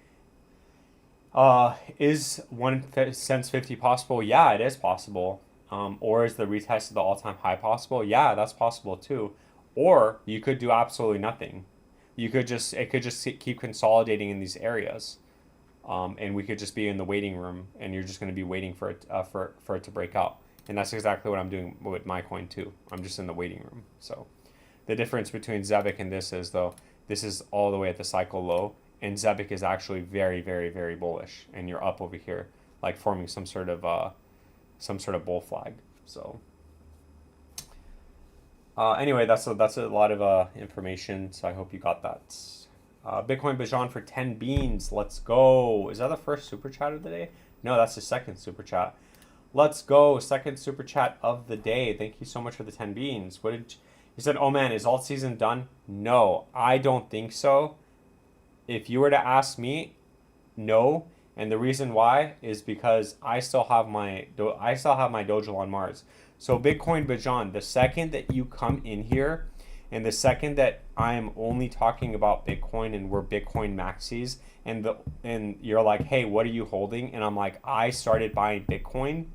is 1 cent 50 possible? Yeah, it is possible. Or is the retest of the all-time high possible? Yeah, that's possible too. Or you could do absolutely nothing. It could just keep consolidating in these areas. And we could just be in the waiting room and you're just going to be waiting for it for it to break out. And that's exactly what I'm doing with my coin too. I'm just in the waiting room. So the difference between Zebic and this is though, this is all the way at the cycle low and Zebic is actually very, very, very bullish and you're up over here, like forming some sort of bull flag. So anyway, that's a lot of information. So I hope you got that. Bitcoin Bajan for 10 beans. Let's go. Is that the first super chat of the day? No, that's the second super chat. Let's go. Second super chat of the day. Thank you so much for the 10 beans. What did you said? Oh man, is alt season done? No, I don't think so. If you were to ask me, no. And the reason why is because I still have my Dojo on Mars. So Bitcoin Bajan, the second that you come in here, and the second that I am only talking about Bitcoin and we're Bitcoin maxis, and you're like, hey, what are you holding? And I'm like, I started buying Bitcoin.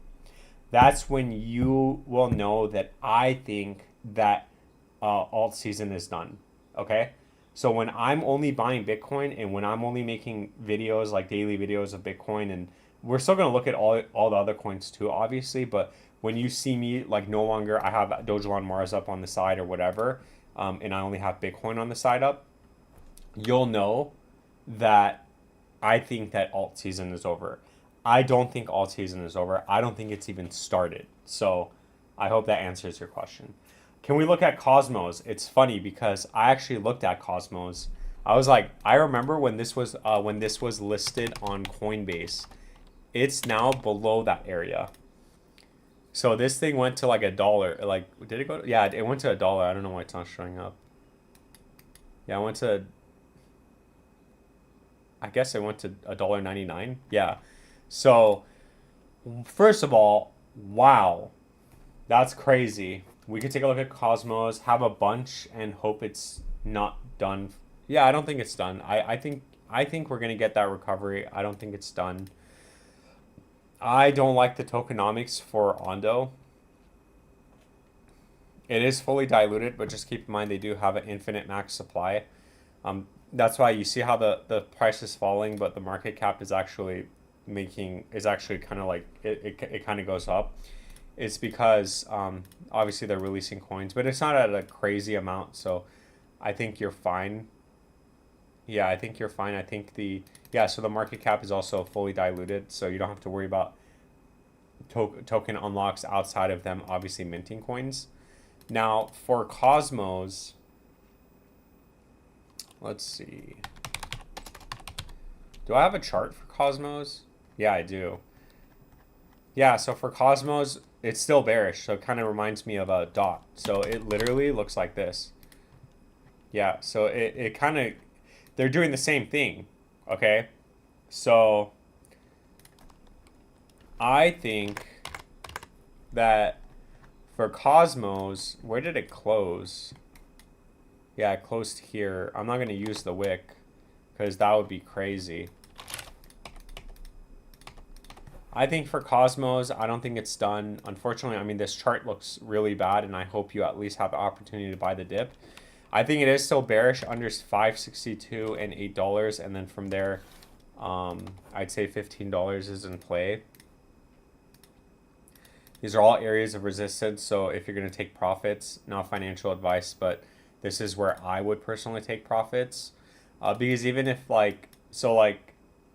That's when you will know that I think that alt season is done. Okay. So when I'm only buying Bitcoin and when I'm only making videos, like daily videos of Bitcoin, and we're still going to look at all the other coins too, obviously, but when you see me, like no longer I have Dojo on Mars up on the side or whatever, and I only have Bitcoin on the side up, you'll know that I think that alt season is over. I don't think alt season is over. I don't think it's even started. So I hope that answers your question. Can we look at Cosmos? It's funny because I actually looked at Cosmos. I was like, I remember when this was listed on Coinbase. It's now below that area. So this thing went to like $1. Like, did it go? Yeah, it went to $1. I don't know why it's not showing up. Yeah, I guess it went to $1.99. Yeah. So first of all, Wow. That's crazy. We could take a look at Cosmos, have a bunch, and hope it's not done. Yeah, I don't think it's done. I think we're gonna get that recovery. I don't think it's done. I don't like the tokenomics for Ondo. It is fully diluted, but just keep in mind they do have an infinite max supply. That's why you see how the price is falling, but the market cap is actually kind of like it kind of goes up. It's because obviously they're releasing coins, but it's not at a crazy amount. So I think you're fine. Yeah, I think you're fine. I think so the market cap is also fully diluted, so you don't have to worry about token unlocks outside of them obviously minting coins. Now for Cosmos, let's see. Do I have a chart for Cosmos? Yeah, I do. Yeah, so for Cosmos, it's still bearish, so it kind of reminds me of a dot. So it literally looks like this. Yeah, so it kind of, they're doing the same thing, okay? So I think that for Cosmos, where did it close? Yeah, it closed here. I'm not going to use the wick because that would be crazy. I think for Cosmos, I don't think it's done. Unfortunately, I mean, this chart looks really bad, and I hope you at least have the opportunity to buy the dip. I think it is still bearish under 562 and $8, and then from there, I'd say $15 is in play. These are all areas of resistance, so if you're going to take profits, not financial advice, but this is where I would personally take profits. Because even if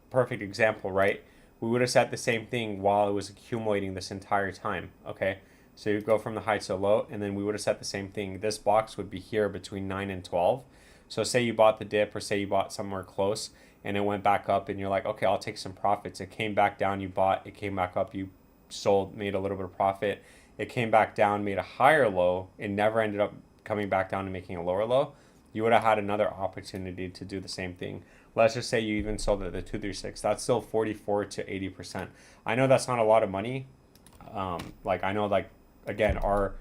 perfect example, right? We would have said the same thing while it was accumulating this entire time, okay? So you go from the high to the low, and then we would have said the same thing. This box would be here between 9 and 12. So say you bought the dip, or say you bought somewhere close, and it went back up, and you're like, okay, I'll take some profits. It came back down, you bought, it came back up, you sold, made a little bit of profit. It came back down, made a higher low. It never ended up coming back down and making a lower low. You would have had another opportunity to do the same thing. Let's just say you even sold at the 236. That's still 44 to 80%. I know that's not a lot of money. I know, again, our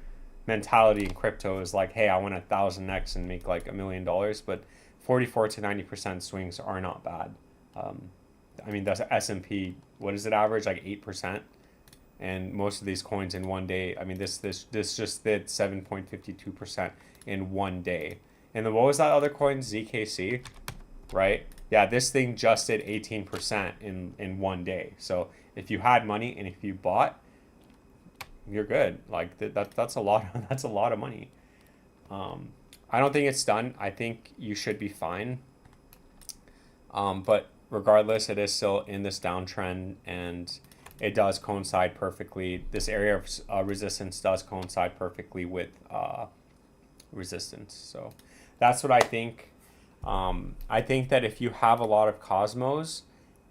mentality in crypto is like, hey, I want 1,000x and make like $1 million, but 44 to 90% swings are not bad. I mean, that's S&P. What does it average? Like 8%. And most of these coins in one day, I mean, this just did 7.52% in one day. And then what was that other coin? ZKC, right? Yeah, this thing just did 18% in one day. So if you had money and if you bought, you're good. Like that's a lot. That's a lot of money. I don't think it's done. I think you should be fine. But regardless, it is still in this downtrend, and it does coincide perfectly. This area of resistance does coincide perfectly with resistance. So that's what I think. I think that if you have a lot of Cosmos,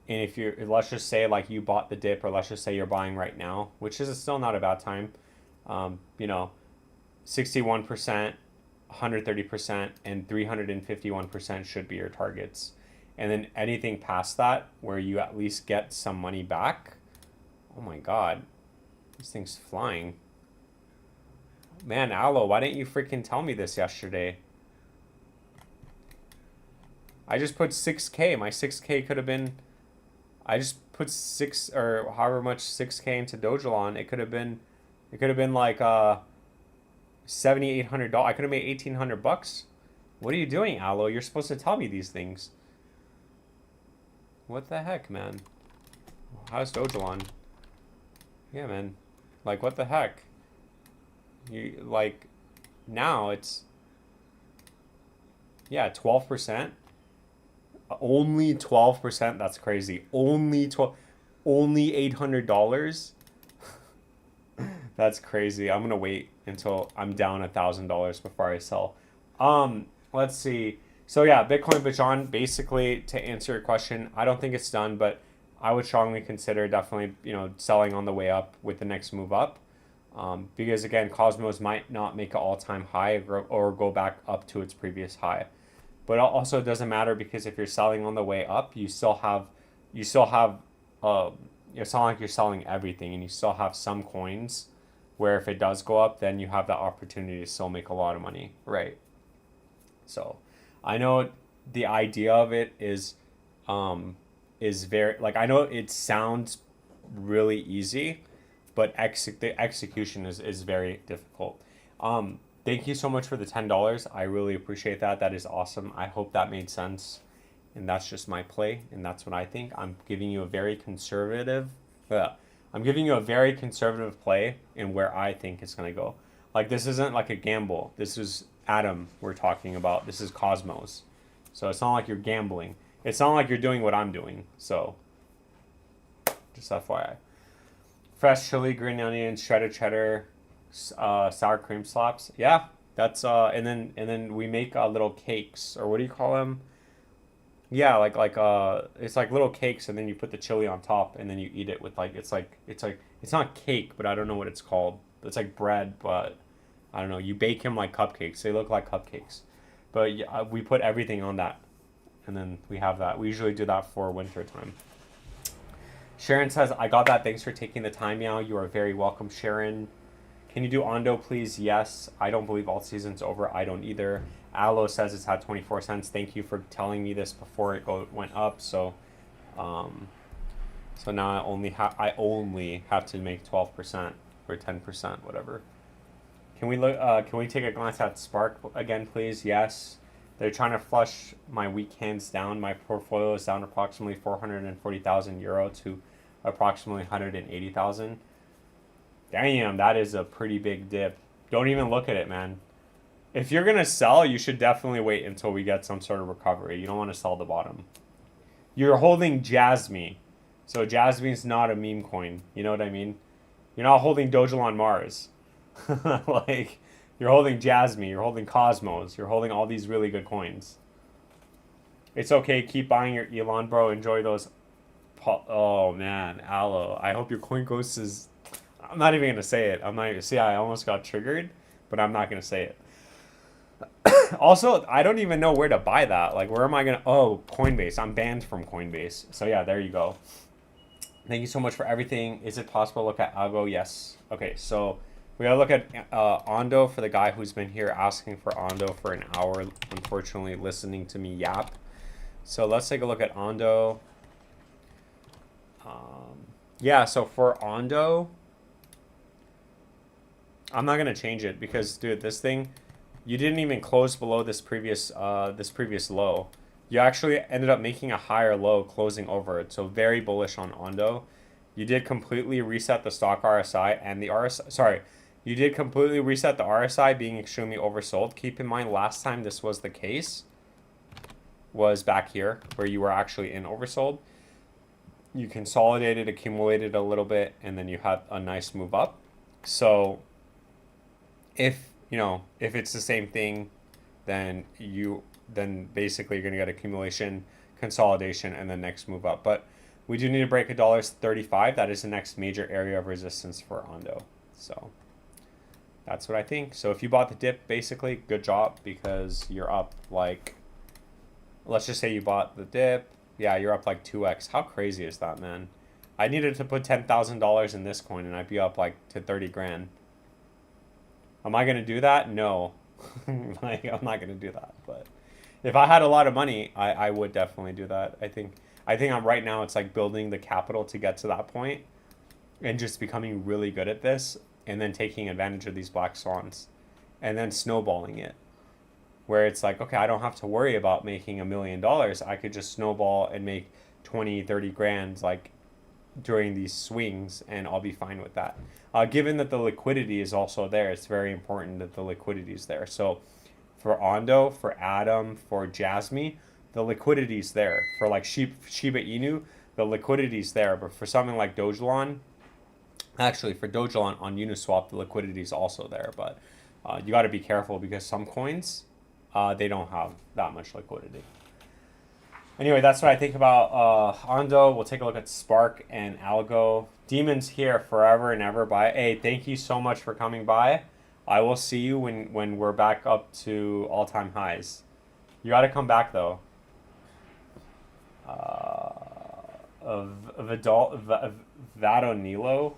and if you're, let's just say like you bought the dip, or let's just say you're buying right now, which is still not a bad time, 61%, 130%, and 351% should be your targets. And then anything past that, where you at least get some money back, oh my God, this thing's flying. Man, Aloe, why didn't you freaking tell me this yesterday? I just put 6K. My 6K could have been, I just put 6 or however much 6K into Dogecoin. It could have been like $7,800. I could have made $1,800. What are you doing, Aloe? You're supposed to tell me these things. What the heck, man? How's Dogecoin? Yeah, man. Like, what the heck? You like now it's, yeah, 12%. Only 12%. That's crazy. Only $800. That's crazy. I'm gonna wait until I'm down $1,000 before I sell. Let's see. So yeah, Bitcoin, but John, basically to answer your question, I don't think it's done, but I would strongly consider definitely, selling on the way up with the next move up. Because again, Cosmos might not make an all-time high or go back up to its previous high. But also it doesn't matter, because if you're selling on the way up, you still have it's not like you're selling everything, and you still have some coins where if it does go up, then you have the opportunity to still make a lot of money, right? So, I know the idea of it is very, like, I know it sounds really easy, but the execution is very difficult. Thank you so much for the $10. I really appreciate that. That is awesome. I hope that made sense. And that's just my play, and that's what I think. I'm giving you a very conservative. I'm giving you a very conservative play in where I think it's gonna go. Like, this isn't like a gamble. This is Atom we're talking about. This is Cosmos. So it's not like you're gambling. It's not like you're doing what I'm doing. So just FYI. Fresh chili, green onion, shredded cheddar, sour cream slaps. Yeah, that's and then we make little cakes, or what do you call them? Yeah, it's like little cakes, and then you put the chili on top, and then you eat it with like it's not cake, but I don't know what it's called. It's like bread, but I don't know. You bake them like cupcakes. They look like cupcakes, but yeah, we put everything on that, and then we have that. We usually do that for winter time. Sharon says, "I got that. Thanks for taking the time, Meow. You are very welcome, Sharon. Can you do Ondo, please? Yes. I don't believe alt season's over. I don't either. Aloe says it's at 24 cents. Thank you for telling me this before it went up. So now I only have to make 12% or 10%, whatever. Can we look? Can we take a glance at Spark again, please? Yes. They're trying to flush my weak hands down. My portfolio is down approximately 440,000 euro to approximately 180,000. Damn, that is a pretty big dip. Don't even look at it, man. If you're going to sell, you should definitely wait until we get some sort of recovery. You don't want to sell the bottom. You're holding Jasmy. So Jasmy's not a meme coin. You know what I mean? You're not holding Dogecoin Mars. Like, you're holding Jasmy. You're holding Cosmos. You're holding all these really good coins. It's okay. Keep buying your Elon, bro. Enjoy those. Oh, man. Aloe. I hope your coin ghost is... I'm not even going to say it. I'm not even... See, I almost got triggered, but I'm not going to say it. Also, I don't even know where to buy that. Like, where am I going to... Oh, Coinbase. I'm banned from Coinbase. So, yeah, there you go. Thank you so much for everything. Is it possible to look at Algo? Yes. Okay, so we gotta look at Ondo for the guy who's been here asking for Ondo for an hour, unfortunately listening to me yap. So let's take a look at Ondo. Yeah, so for Ondo, I'm not gonna change it because, dude, this thing, you didn't even close below this previous low. You actually ended up making a higher low closing over it. So very bullish on Ondo. You did completely reset the stock RSI and the RSI. Sorry, you did completely reset the RSI being extremely oversold. Keep in mind, last time this was the case was back here where you were actually in oversold. You consolidated, accumulated a little bit, and then you had a nice move up. So if it's the same thing, then basically you're going to get accumulation, consolidation, and the next move up. But we do need to break $1.35. That is the next major area of resistance for Ondo. So that's what I think. So if you bought the dip, basically, good job, because you're up like, let's just say you bought the dip. Yeah, you're up like 2x. How crazy is that, man? I needed to put $10,000 in this coin, and I'd be up like to 30 grand. Am I going to do that? No. Like, I'm not going to do that. But if I had a lot of money, I would definitely do that. I think I'm right now, it's like building the capital to get to that point and just becoming really good at this, and then taking advantage of these black swans and then snowballing it, where it's like, okay, I don't have to worry about making $1 million. I could just snowball and make 20, 30 grand like during these swings, and I'll be fine with that. Given that the liquidity is also there, it's very important that the liquidity is there. So for Ondo, for Atom, for Jasmy, the liquidity is there. For like Shiba Inu, the liquidity is there. But for something like Dogecoin, actually for Dogecoin on Uniswap, the liquidity is also there. But you got to be careful, because some coins, they don't have that much liquidity. Anyway, that's what I think about Ondo. We'll take a look at Spark and Algo. Demons here forever and ever. Bye. Hey, thank you so much for coming by. I will see you when we're back up to all-time highs. You got to come back, though. Vadonilo.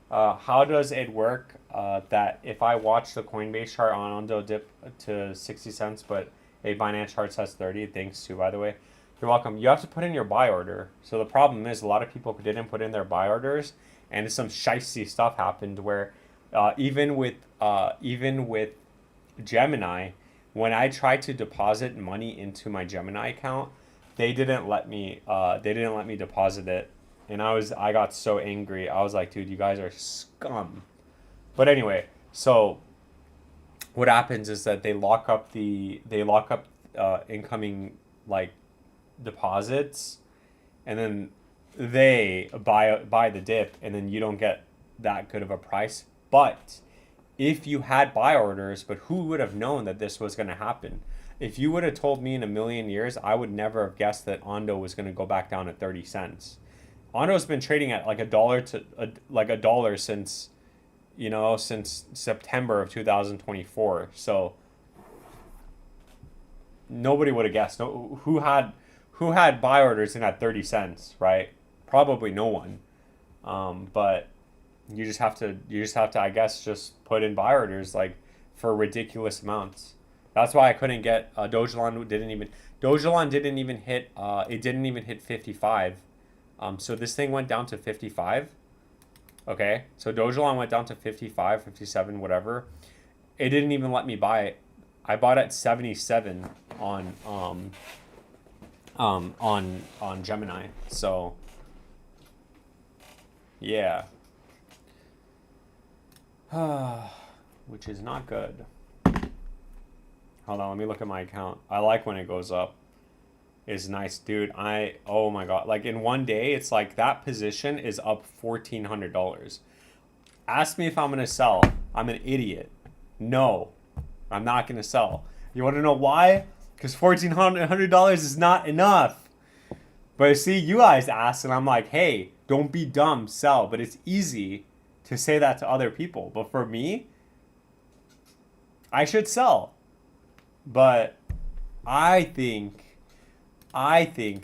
How does it work that if I watch the Coinbase chart on Ondo dip to 60 cents, but a Binance chart says 30? Thanks too, by the way. You're welcome. You have to put in your buy order. So the problem is a lot of people didn't put in their buy orders, and some shicey stuff happened where even with Gemini, when I tried to deposit money into my Gemini account, they didn't let me. They didn't let me deposit it, and I got so angry. I was like, dude, you guys are scum. But anyway, so what happens is that they lock up incoming like deposits, and then they buy the dip, and then you don't get that good of a price. But if you had buy orders, but who would have known that this was going to happen? If you would have told me in a million years, I would never have guessed that Ondo was going to go back down to 30 cents. Ondo's been trading at like a dollar since, since September of 2024. So nobody would have guessed. No, who had buy orders in at 30 cents, right? Probably no one. But you just have to, I guess, just put in buy orders like for ridiculous amounts. That's why I couldn't get Dogecoin didn't even hit it didn't even hit 55. So this thing went down to 55. Okay, so Dogecoin went down to 55, 57, whatever. It didn't even let me buy it. I bought it at 77 on Gemini. So yeah. Which is not good. Hold on, let me look at my account. I like when it goes up. It's nice, dude. Oh my god. Like in one day, it's like that position is up $1,400. Ask me if I'm gonna sell. I'm an idiot. No, I'm not gonna sell. You wanna know why? Because $1,400 is not enough. But see, you guys asked, and I'm like, hey, don't be dumb, sell. But it's easy to say that to other people. But for me, I should sell. But I think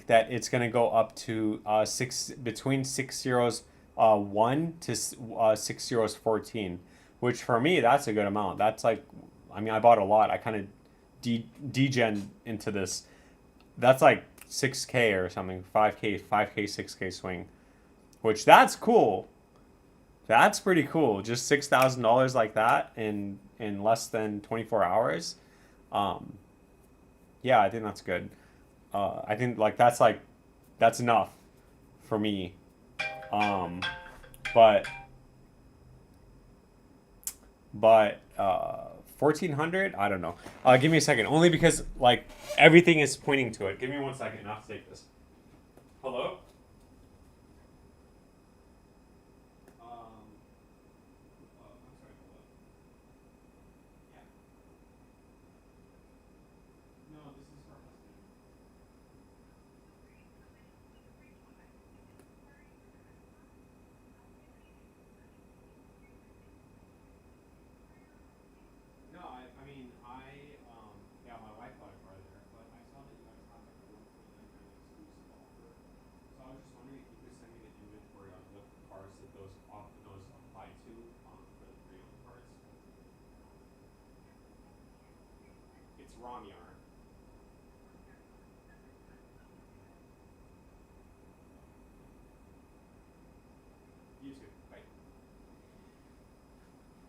that it's gonna go up to between 601 to 614, which for me that's a good amount. That's like, I mean, I bought a lot. I kind of degen into this. That's like 6K or something, 5K, 6K swing, which that's cool. That's pretty cool. Just $6,000 like that in less than 24 hours. Yeah, I think that's good. I think that's enough for me. But 1,400, I don't know. Give me a second, only because like everything is pointing to it. Give me 1 second. I have to take this. Hello.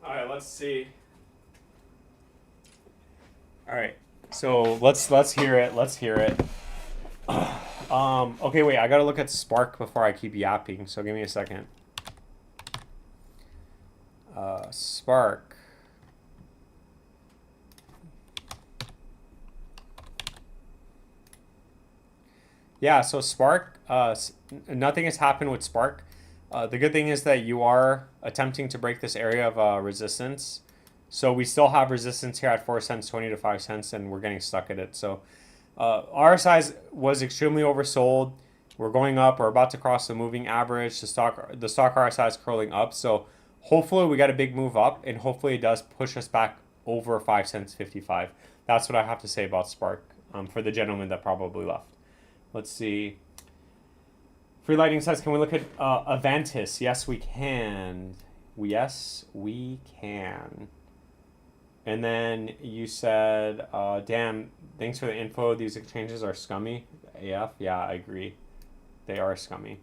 All right, let's see. All right, so let's hear it. Let's hear it. Okay, wait. I gotta look at Spark before I keep yapping. So give me a second. Spark. Yeah. So Spark. Nothing has happened with Spark. The good thing is that you are attempting to break this area of resistance. So we still have resistance here at 4 cents, 20 to 5 cents, and we're getting stuck at it. So RSI was extremely oversold. We're going up. We're about to cross the moving average. The stock RSI is curling up. So hopefully we got a big move up, and hopefully it does push us back over 5 cents 55. That's what I have to say about Spark for the gentleman that probably left. Let's see. Free Lightning says, can we look at Avantis? Yes, we can. Yes, we can. And then you said, damn, thanks for the info. These exchanges are scummy. AF, yeah, I agree. They are scummy.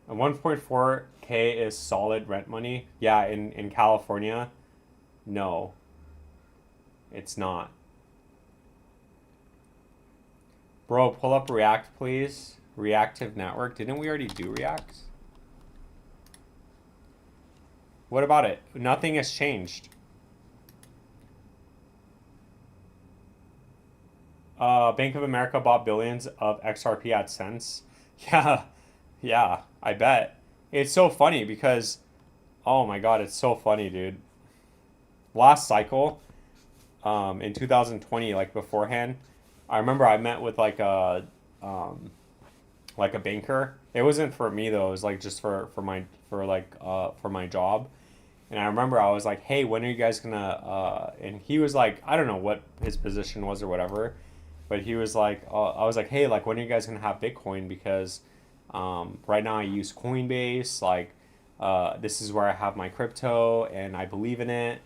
And 1.4K is solid rent money. Yeah, in California, no, it's not. Bro, pull up React, please. Reactive network. Didn't we already do React? What about it? Nothing has changed. Bank of America bought billions of XRP at cents. Yeah, yeah, I bet. It's so funny because, oh my God, it's so funny, dude. Last cycle, in 2020, like beforehand, I remember I met with like a banker. It wasn't for me though. It was like just for my job. And I remember I was like, "Hey, when are you guys gonna?" And he was like, I don't know what his position was or whatever, but he was like, I was like, "Hey, like when are you guys gonna have Bitcoin? Because right now I use Coinbase. Like this is where I have my crypto, and I believe in it."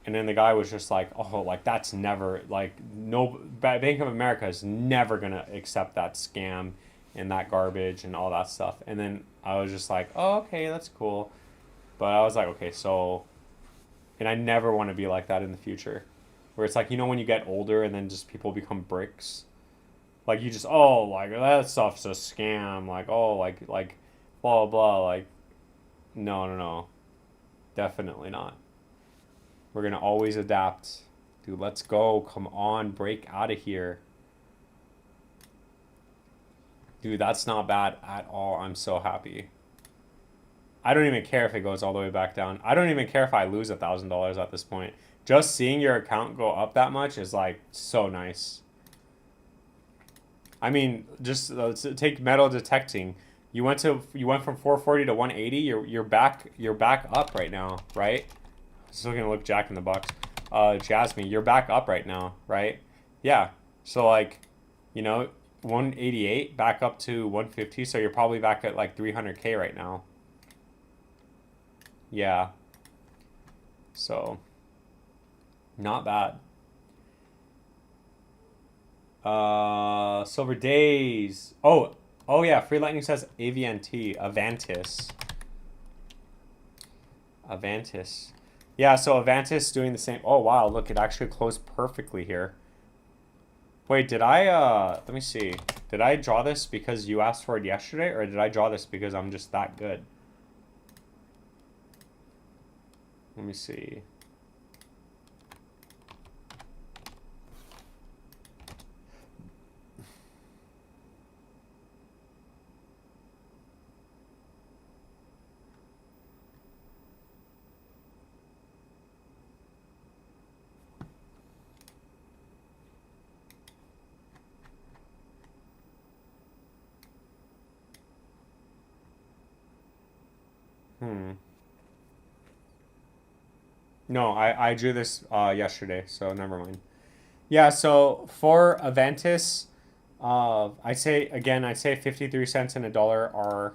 And then the guy was just like, "Oh, like that's never like no Bank of America is never gonna accept that scam and that garbage and all that stuff." And then I was just like, "Oh, okay, that's cool." But I was like, okay, so, and I never want to be like that in the future, where it's like, you know, when you get older and then just people become bricks, like you just, oh, like that stuff's a scam, like oh, like, blah blah, like, no no no, definitely not. We're gonna always adapt, dude. Let's go, come on, break out of here, dude. That's not bad at all. I'm so happy. I don't even care if it goes all the way back down. I don't even care if I lose $1,000 at this point. Just seeing your account go up that much is like so nice. I mean, just take metal detecting. You went from 440 to 180. You're back up right now, right? Still gonna look Jack in the Box. Jasmine, you're back up right now, right? Yeah. So like, you know, 188 back up to 150. So you're probably back at like 300K right now. Yeah. So, not bad. Silver Days. Oh yeah. Free Lightning says AVNT. Avantis. Avantis. Yeah. So Avantis doing the same. Oh wow. Look, it actually closed perfectly here. Wait, did I? Let me see. Did I draw this because you asked for it yesterday, or did I draw this because I'm just that good? Let me see. No, I drew this yesterday, so never mind. Yeah, so for Aventus, I'd say 53 cents and a dollar are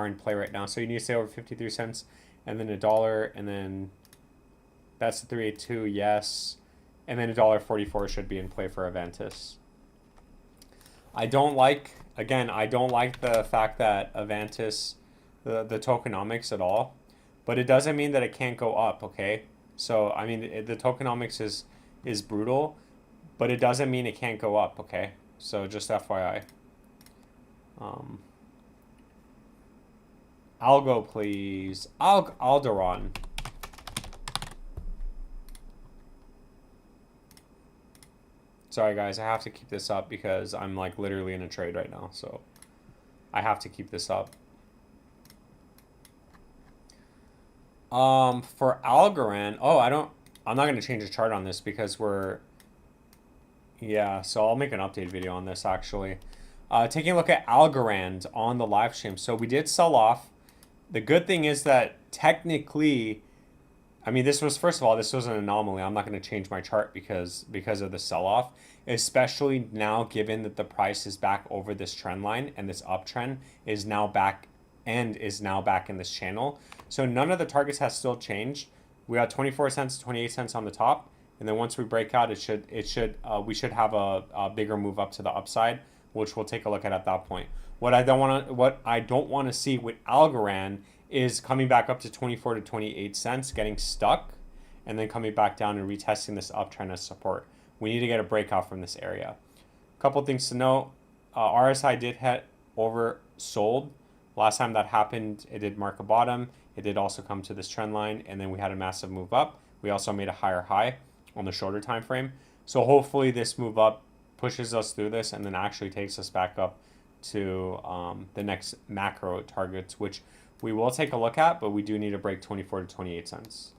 in play right now. So you need to say over 53 cents and then a dollar, and then that's the 382, yes. And then $1.44 should be in play for Aventus. I don't like the fact that Avantis, the tokenomics at all, but it doesn't mean that it can't go up, okay? So, I mean, the tokenomics is brutal, but it doesn't mean it can't go up, okay? So, just FYI. Algo, please. Alderon. Sorry, guys, I have to keep this up because I'm like literally in a trade right now, so I have to keep this up. For Algorand, I'm not gonna change the chart on this because yeah, so I'll make an update video on this actually. Taking a look at Algorand on the live stream. So we did sell off. The good thing is that technically I mean, this was, first of all, this was an anomaly. I'm not going to change my chart because of the sell-off, especially now given that the price is back over this trend line and this uptrend is now back in this channel. So none of the targets has still changed. We got 24 cents, 28 cents on the top, and then once we break out, we should have a bigger move up to the upside, which we'll take a look at that point. What I don't want to see with Algorand is coming back up to 24 to 28 cents, getting stuck, and then coming back down and retesting this uptrend as support. We need to get a breakout from this area. A couple things to note. RSI did hit oversold. Last time that happened, it did mark a bottom. It did also come to this trend line, and then we had a massive move up. We also made a higher high on the shorter time frame. So hopefully this move up pushes us through this and then actually takes us back up to the next macro targets, which we will take a look at, but we do need to break 24 to 28 cents.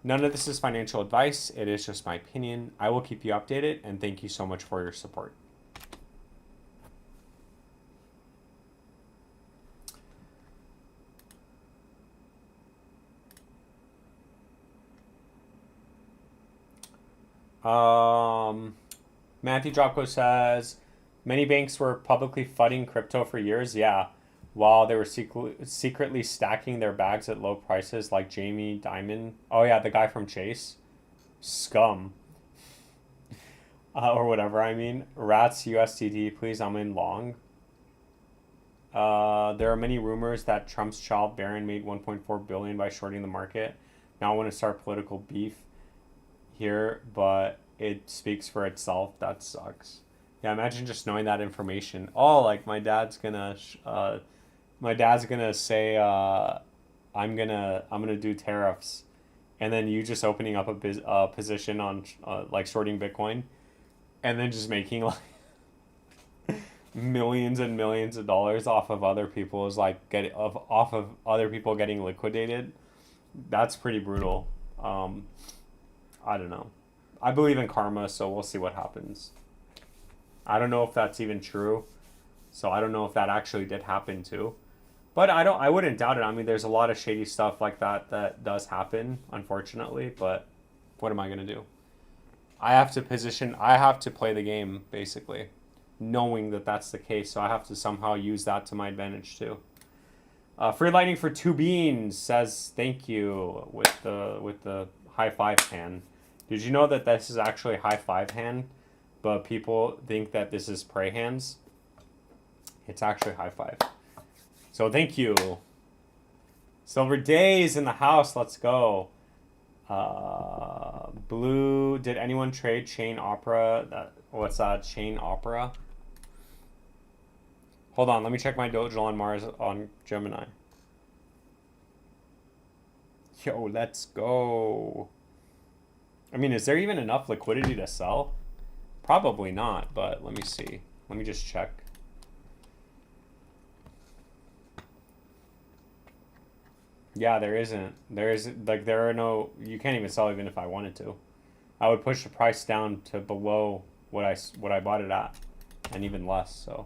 None of this is financial advice. It is just my opinion. I will keep you updated, and thank you so much for your support. Matthew Dropko says, many banks were publicly fudding crypto for years. Yeah, while they were secretly stacking their bags at low prices, like Jamie Dimon. Oh yeah, the guy from Chase. Scum. Or whatever, I mean. Rats USDT, please, I'm in long. There are many rumors that Trump's child Barron made 1.4 billion by shorting the market. Now I want to start political beef here, but it speaks for itself. That sucks. Yeah, imagine just knowing that information. Oh, like my dad's gonna say I'm gonna do tariffs, and then you just opening up a position on like shorting Bitcoin, and then just making like millions and millions of dollars off of other people's off of other people getting liquidated. That's pretty brutal. I don't know. I believe in karma, so we'll see what happens. I don't know if that's even true. So I don't know if that actually did happen too. But I wouldn't doubt it. I mean, there's a lot of shady stuff like that does happen, unfortunately, but what am I going to do? I have to play the game basically, knowing that that's the case. So I have to somehow use that to my advantage too. Free Lightning for 2 beans says thank you with the high five hand. Did you know that this is actually high five hand, but people think that this is pray hands? It's actually high five. So thank you. Silver Days in the house. Let's go. Blue. Did anyone trade Chain Opera? What's that? Chain Opera? Hold on. Let me check my Dojo on Mars on Gemini. Yo, let's go. I mean, is there even enough liquidity to sell? Probably not, but let me see. Let me just check. Yeah, there isn't. There are no, you can't even sell even if I wanted to. I would push the price down to below what I bought it at, and even less, so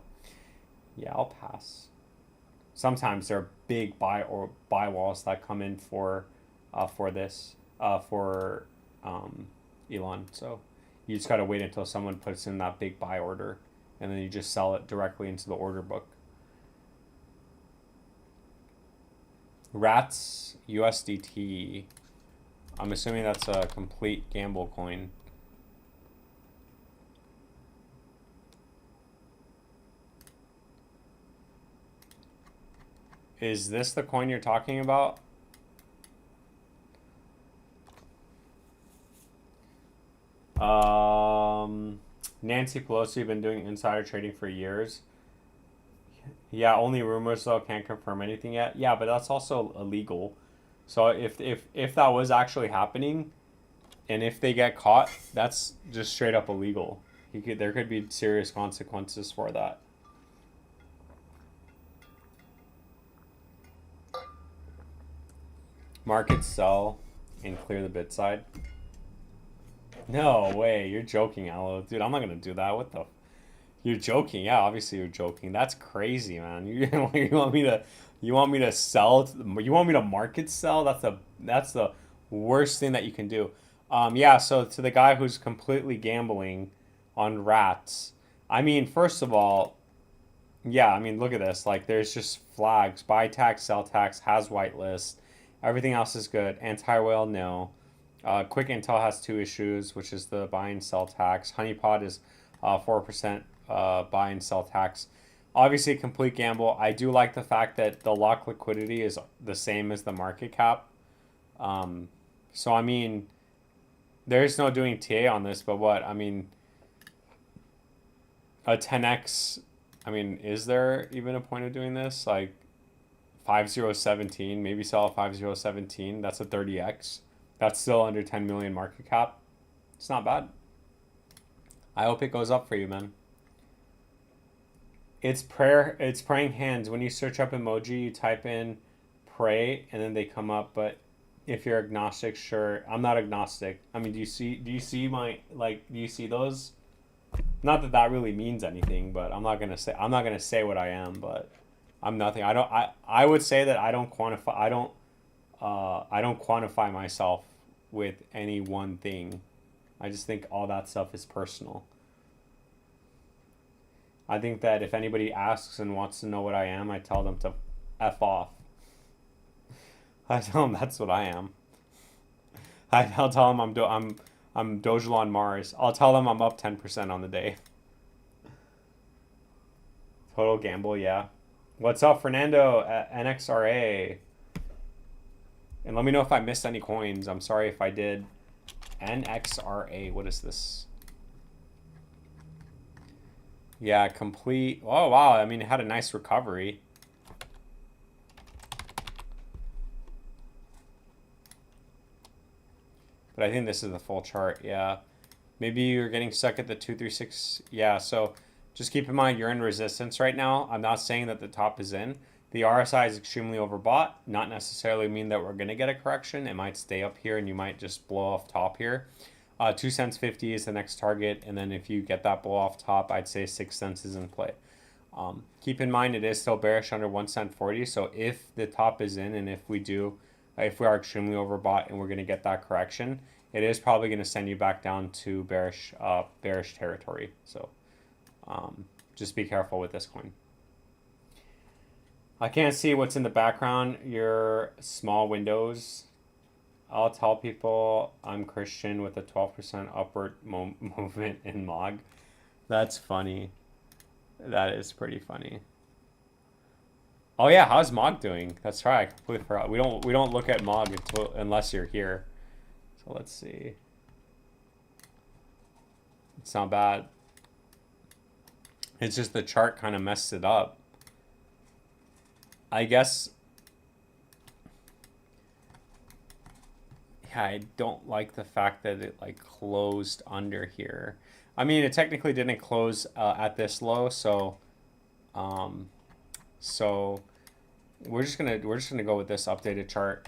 yeah, I'll pass. Sometimes there are big buy walls that come in for Elon. So you just gotta wait until someone puts in that big buy order, and then you just sell it directly into the order book. Rats USDT. I'm assuming that's a complete gamble coin. Is this the coin you're talking about? Nancy Pelosi been doing insider trading for years. Yeah, only rumors though, can't confirm anything yet. Yeah, but that's also illegal. So if that was actually happening, and if they get caught, that's just straight up illegal. There could be serious consequences for that. Markets sell and clear the bid side. No way, you're joking, Aloe. Dude, I'm not gonna do that. What the? You're joking. Yeah, obviously you're joking. That's crazy, man. You want me to sell? You want me to market sell? That's the Worst thing that you can do. Yeah, so to the guy who's completely gambling on rats, I mean, first of all, yeah, I mean, look at this. Like, there's just flags: buy tax, sell tax, has whitelist. Everything else is good. Anti-whale, no. Quick Intel has two issues, which is the buy and sell tax. Honeypot is 4% buy and sell tax. Obviously, a complete gamble. I do like the fact that the lock liquidity is the same as the market cap. Um, so, I mean, there's no doing TA on this, but what? I mean, a 10x. I mean, is there even a point of doing this? Like 5017, maybe sell a 5017. That's a 30x. That's still under 10 million market cap. It's not bad. I hope it goes up for you, man. It's prayer. It's praying hands. When you search up emoji, you type in pray, and then they come up. But if you're agnostic, sure. I'm not agnostic. I mean, Do you see my like? Do you see those? Not that that really means anything, but I'm not gonna say what I am, but I'm nothing. I would say that I don't quantify myself with any one thing. I just think all that stuff is personal. I think that if anybody asks and wants to know what I am, I tell them to F off. I tell them that's what I am. I'll tell them I'm Dogelon Mars. I'll tell them I'm up 10% on the day. Total gamble, yeah. What's up, Fernando at NXRA? And let me know if I missed any coins. I'm sorry if I did. NXRA, what is this? Yeah, complete. Oh, wow. I mean, it had a nice recovery. But I think this is the full chart, yeah. Maybe you're getting stuck at the 236. Yeah, so just keep in mind you're in resistance right now. I'm not saying that the top is in. The RSI is extremely overbought. Not necessarily mean that we're going to get a correction. It might stay up here and you might just blow off top here. 2 cents 50 is the next target. And then if you get that blow off top, I'd say 6 cents is in play. Keep in mind it is still bearish under 1 cent 40. So if the top is in and if we are extremely overbought and we're going to get that correction, it is probably going to send you back down to bearish territory. So just be careful with this coin. I can't see what's in the background. Your small windows. I'll tell people I'm Christian with a 12% upward movement in MOG. That's funny. That is pretty funny. Oh yeah, how's MOG doing? That's right. I completely forgot. We don't look at MOG unless you're here. So let's see. It's not bad. It's just the chart kind of messed it up. I guess. Yeah, I don't like the fact that it like closed under here. I mean, it technically didn't close at this low, so so we're just gonna go with this updated chart.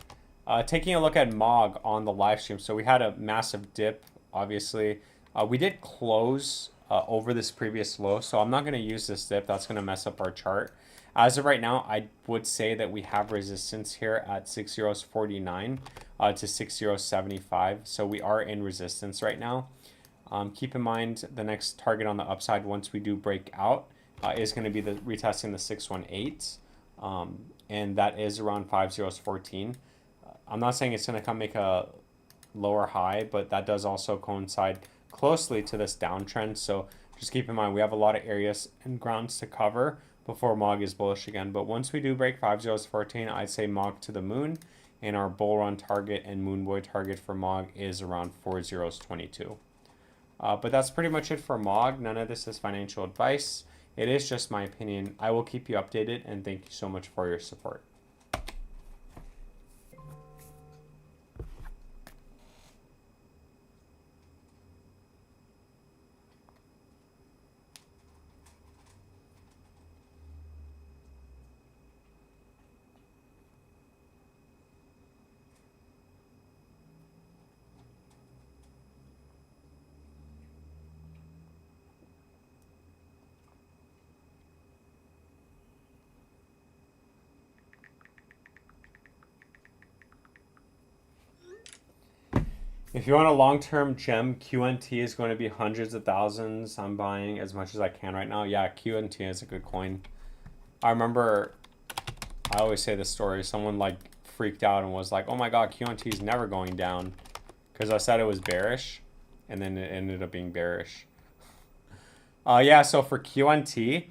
Taking a look at MOG on the live stream. So we had a massive dip, obviously. We did close over this previous low, so I'm not going to use this dip. That's going to mess up our chart. As of right now, I would say that we have resistance here at 6.49 to 6.75. So we are in resistance right now. Keep in mind the next target on the upside once we do break out is going to be the retesting the 618. And that is around 5.014. I'm not saying it's going to come make a lower high, but that does also coincide closely to this downtrend. So just keep in mind we have a lot of areas and grounds to cover before MOG is bullish again. But once we do break 5.014, I'd say MOG to the moon, and our bull run target and moon boy target for MOG is around 4.022. But that's pretty much it for MOG. None of this is financial advice. It is just my opinion. I will keep you updated, and thank you so much for your support. If you want a long-term gem, QNT is going to be hundreds of thousands. I'm buying as much as I can right now. Yeah, QNT is a good coin. I remember, I always say this story. Someone like freaked out and was like, "Oh my God, QNT is never going down," because I said it was bearish, and then it ended up being bearish. Yeah. So for QNT,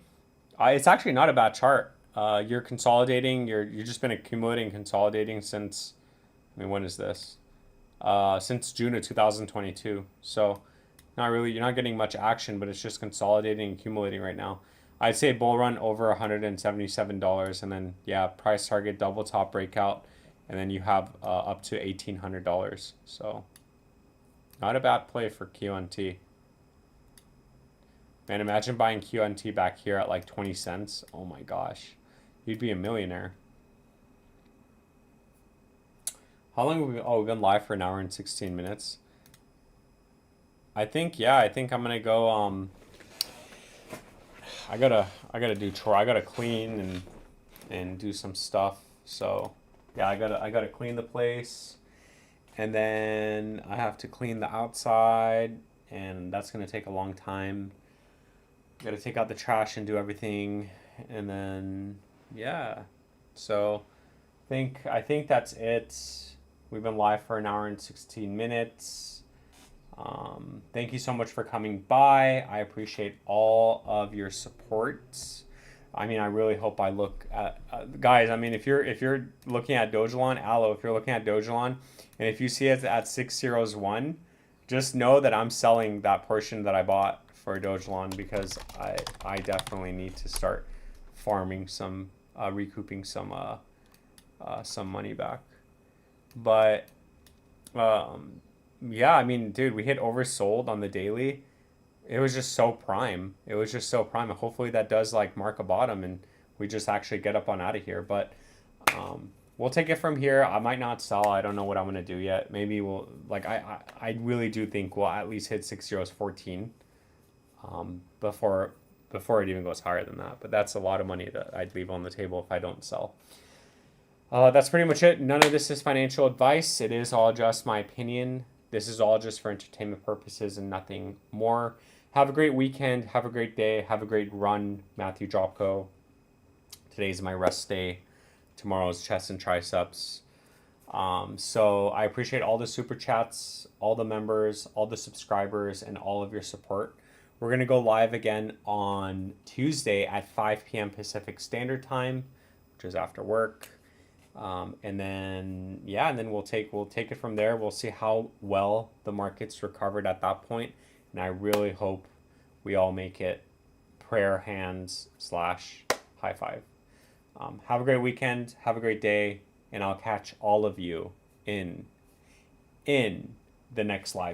it's actually not a bad chart. You're consolidating. You've just been accumulating, consolidating since. I mean, when is this? Since June of 2022. So not really, you're not getting much action, but it's just consolidating, accumulating right now. I'd say bull run over $177, and then yeah, price target double top breakout, and then you have up to $1,800. So not a bad play for QNT. Man, imagine buying QNT back here at like 20 cents. Oh my gosh, you'd be a millionaire. How long have we been? Oh, we've been live for an hour and 16 minutes. I think, yeah, I think I'm gonna go, I gotta do chore. I gotta clean and do some stuff. So yeah, I gotta clean the place, and then I have to clean the outside, and that's gonna take a long time. Gotta take out the trash and do everything, and then yeah. So I think that's it. We've been live for an hour and 16 minutes. Thank you so much for coming by. I appreciate all of your support. I mean, I really hope I look at guys. I mean, if you're looking at Dogecoin, Aloe, if you're looking at Dogecoin, and if you see it at 601, just know that I'm selling that portion that I bought for Dogecoin, because I definitely need to start farming some, recouping some money back. But yeah, I mean, dude, we hit oversold on the daily. It was just so prime. It was just so prime. Hopefully that does like mark a bottom and we just actually get up on out of here. But we'll take it from here. I might not sell. I don't know what I'm gonna do yet. Maybe we'll like I really do think we'll at least hit 6 euros 14 before it even goes higher than that. But that's a lot of money that I'd leave on the table if I don't sell. That's pretty much it. None of this is financial advice. It is all just my opinion. This is all just for entertainment purposes and nothing more. Have a great weekend. Have a great day. Have a great run, Matthew Dropko. Today's my rest day. Tomorrow's chest and triceps. So I appreciate all the super chats, all the members, all the subscribers, and all of your support. We're going to go live again on Tuesday at 5 p.m. Pacific Standard Time, which is after work. And then yeah, and then we'll take it from there. We'll see how well the market's recovered at that point, and I really hope we all make it. Prayer hands / high five. Have a great weekend. Have a great day, and I'll catch all of you in the next live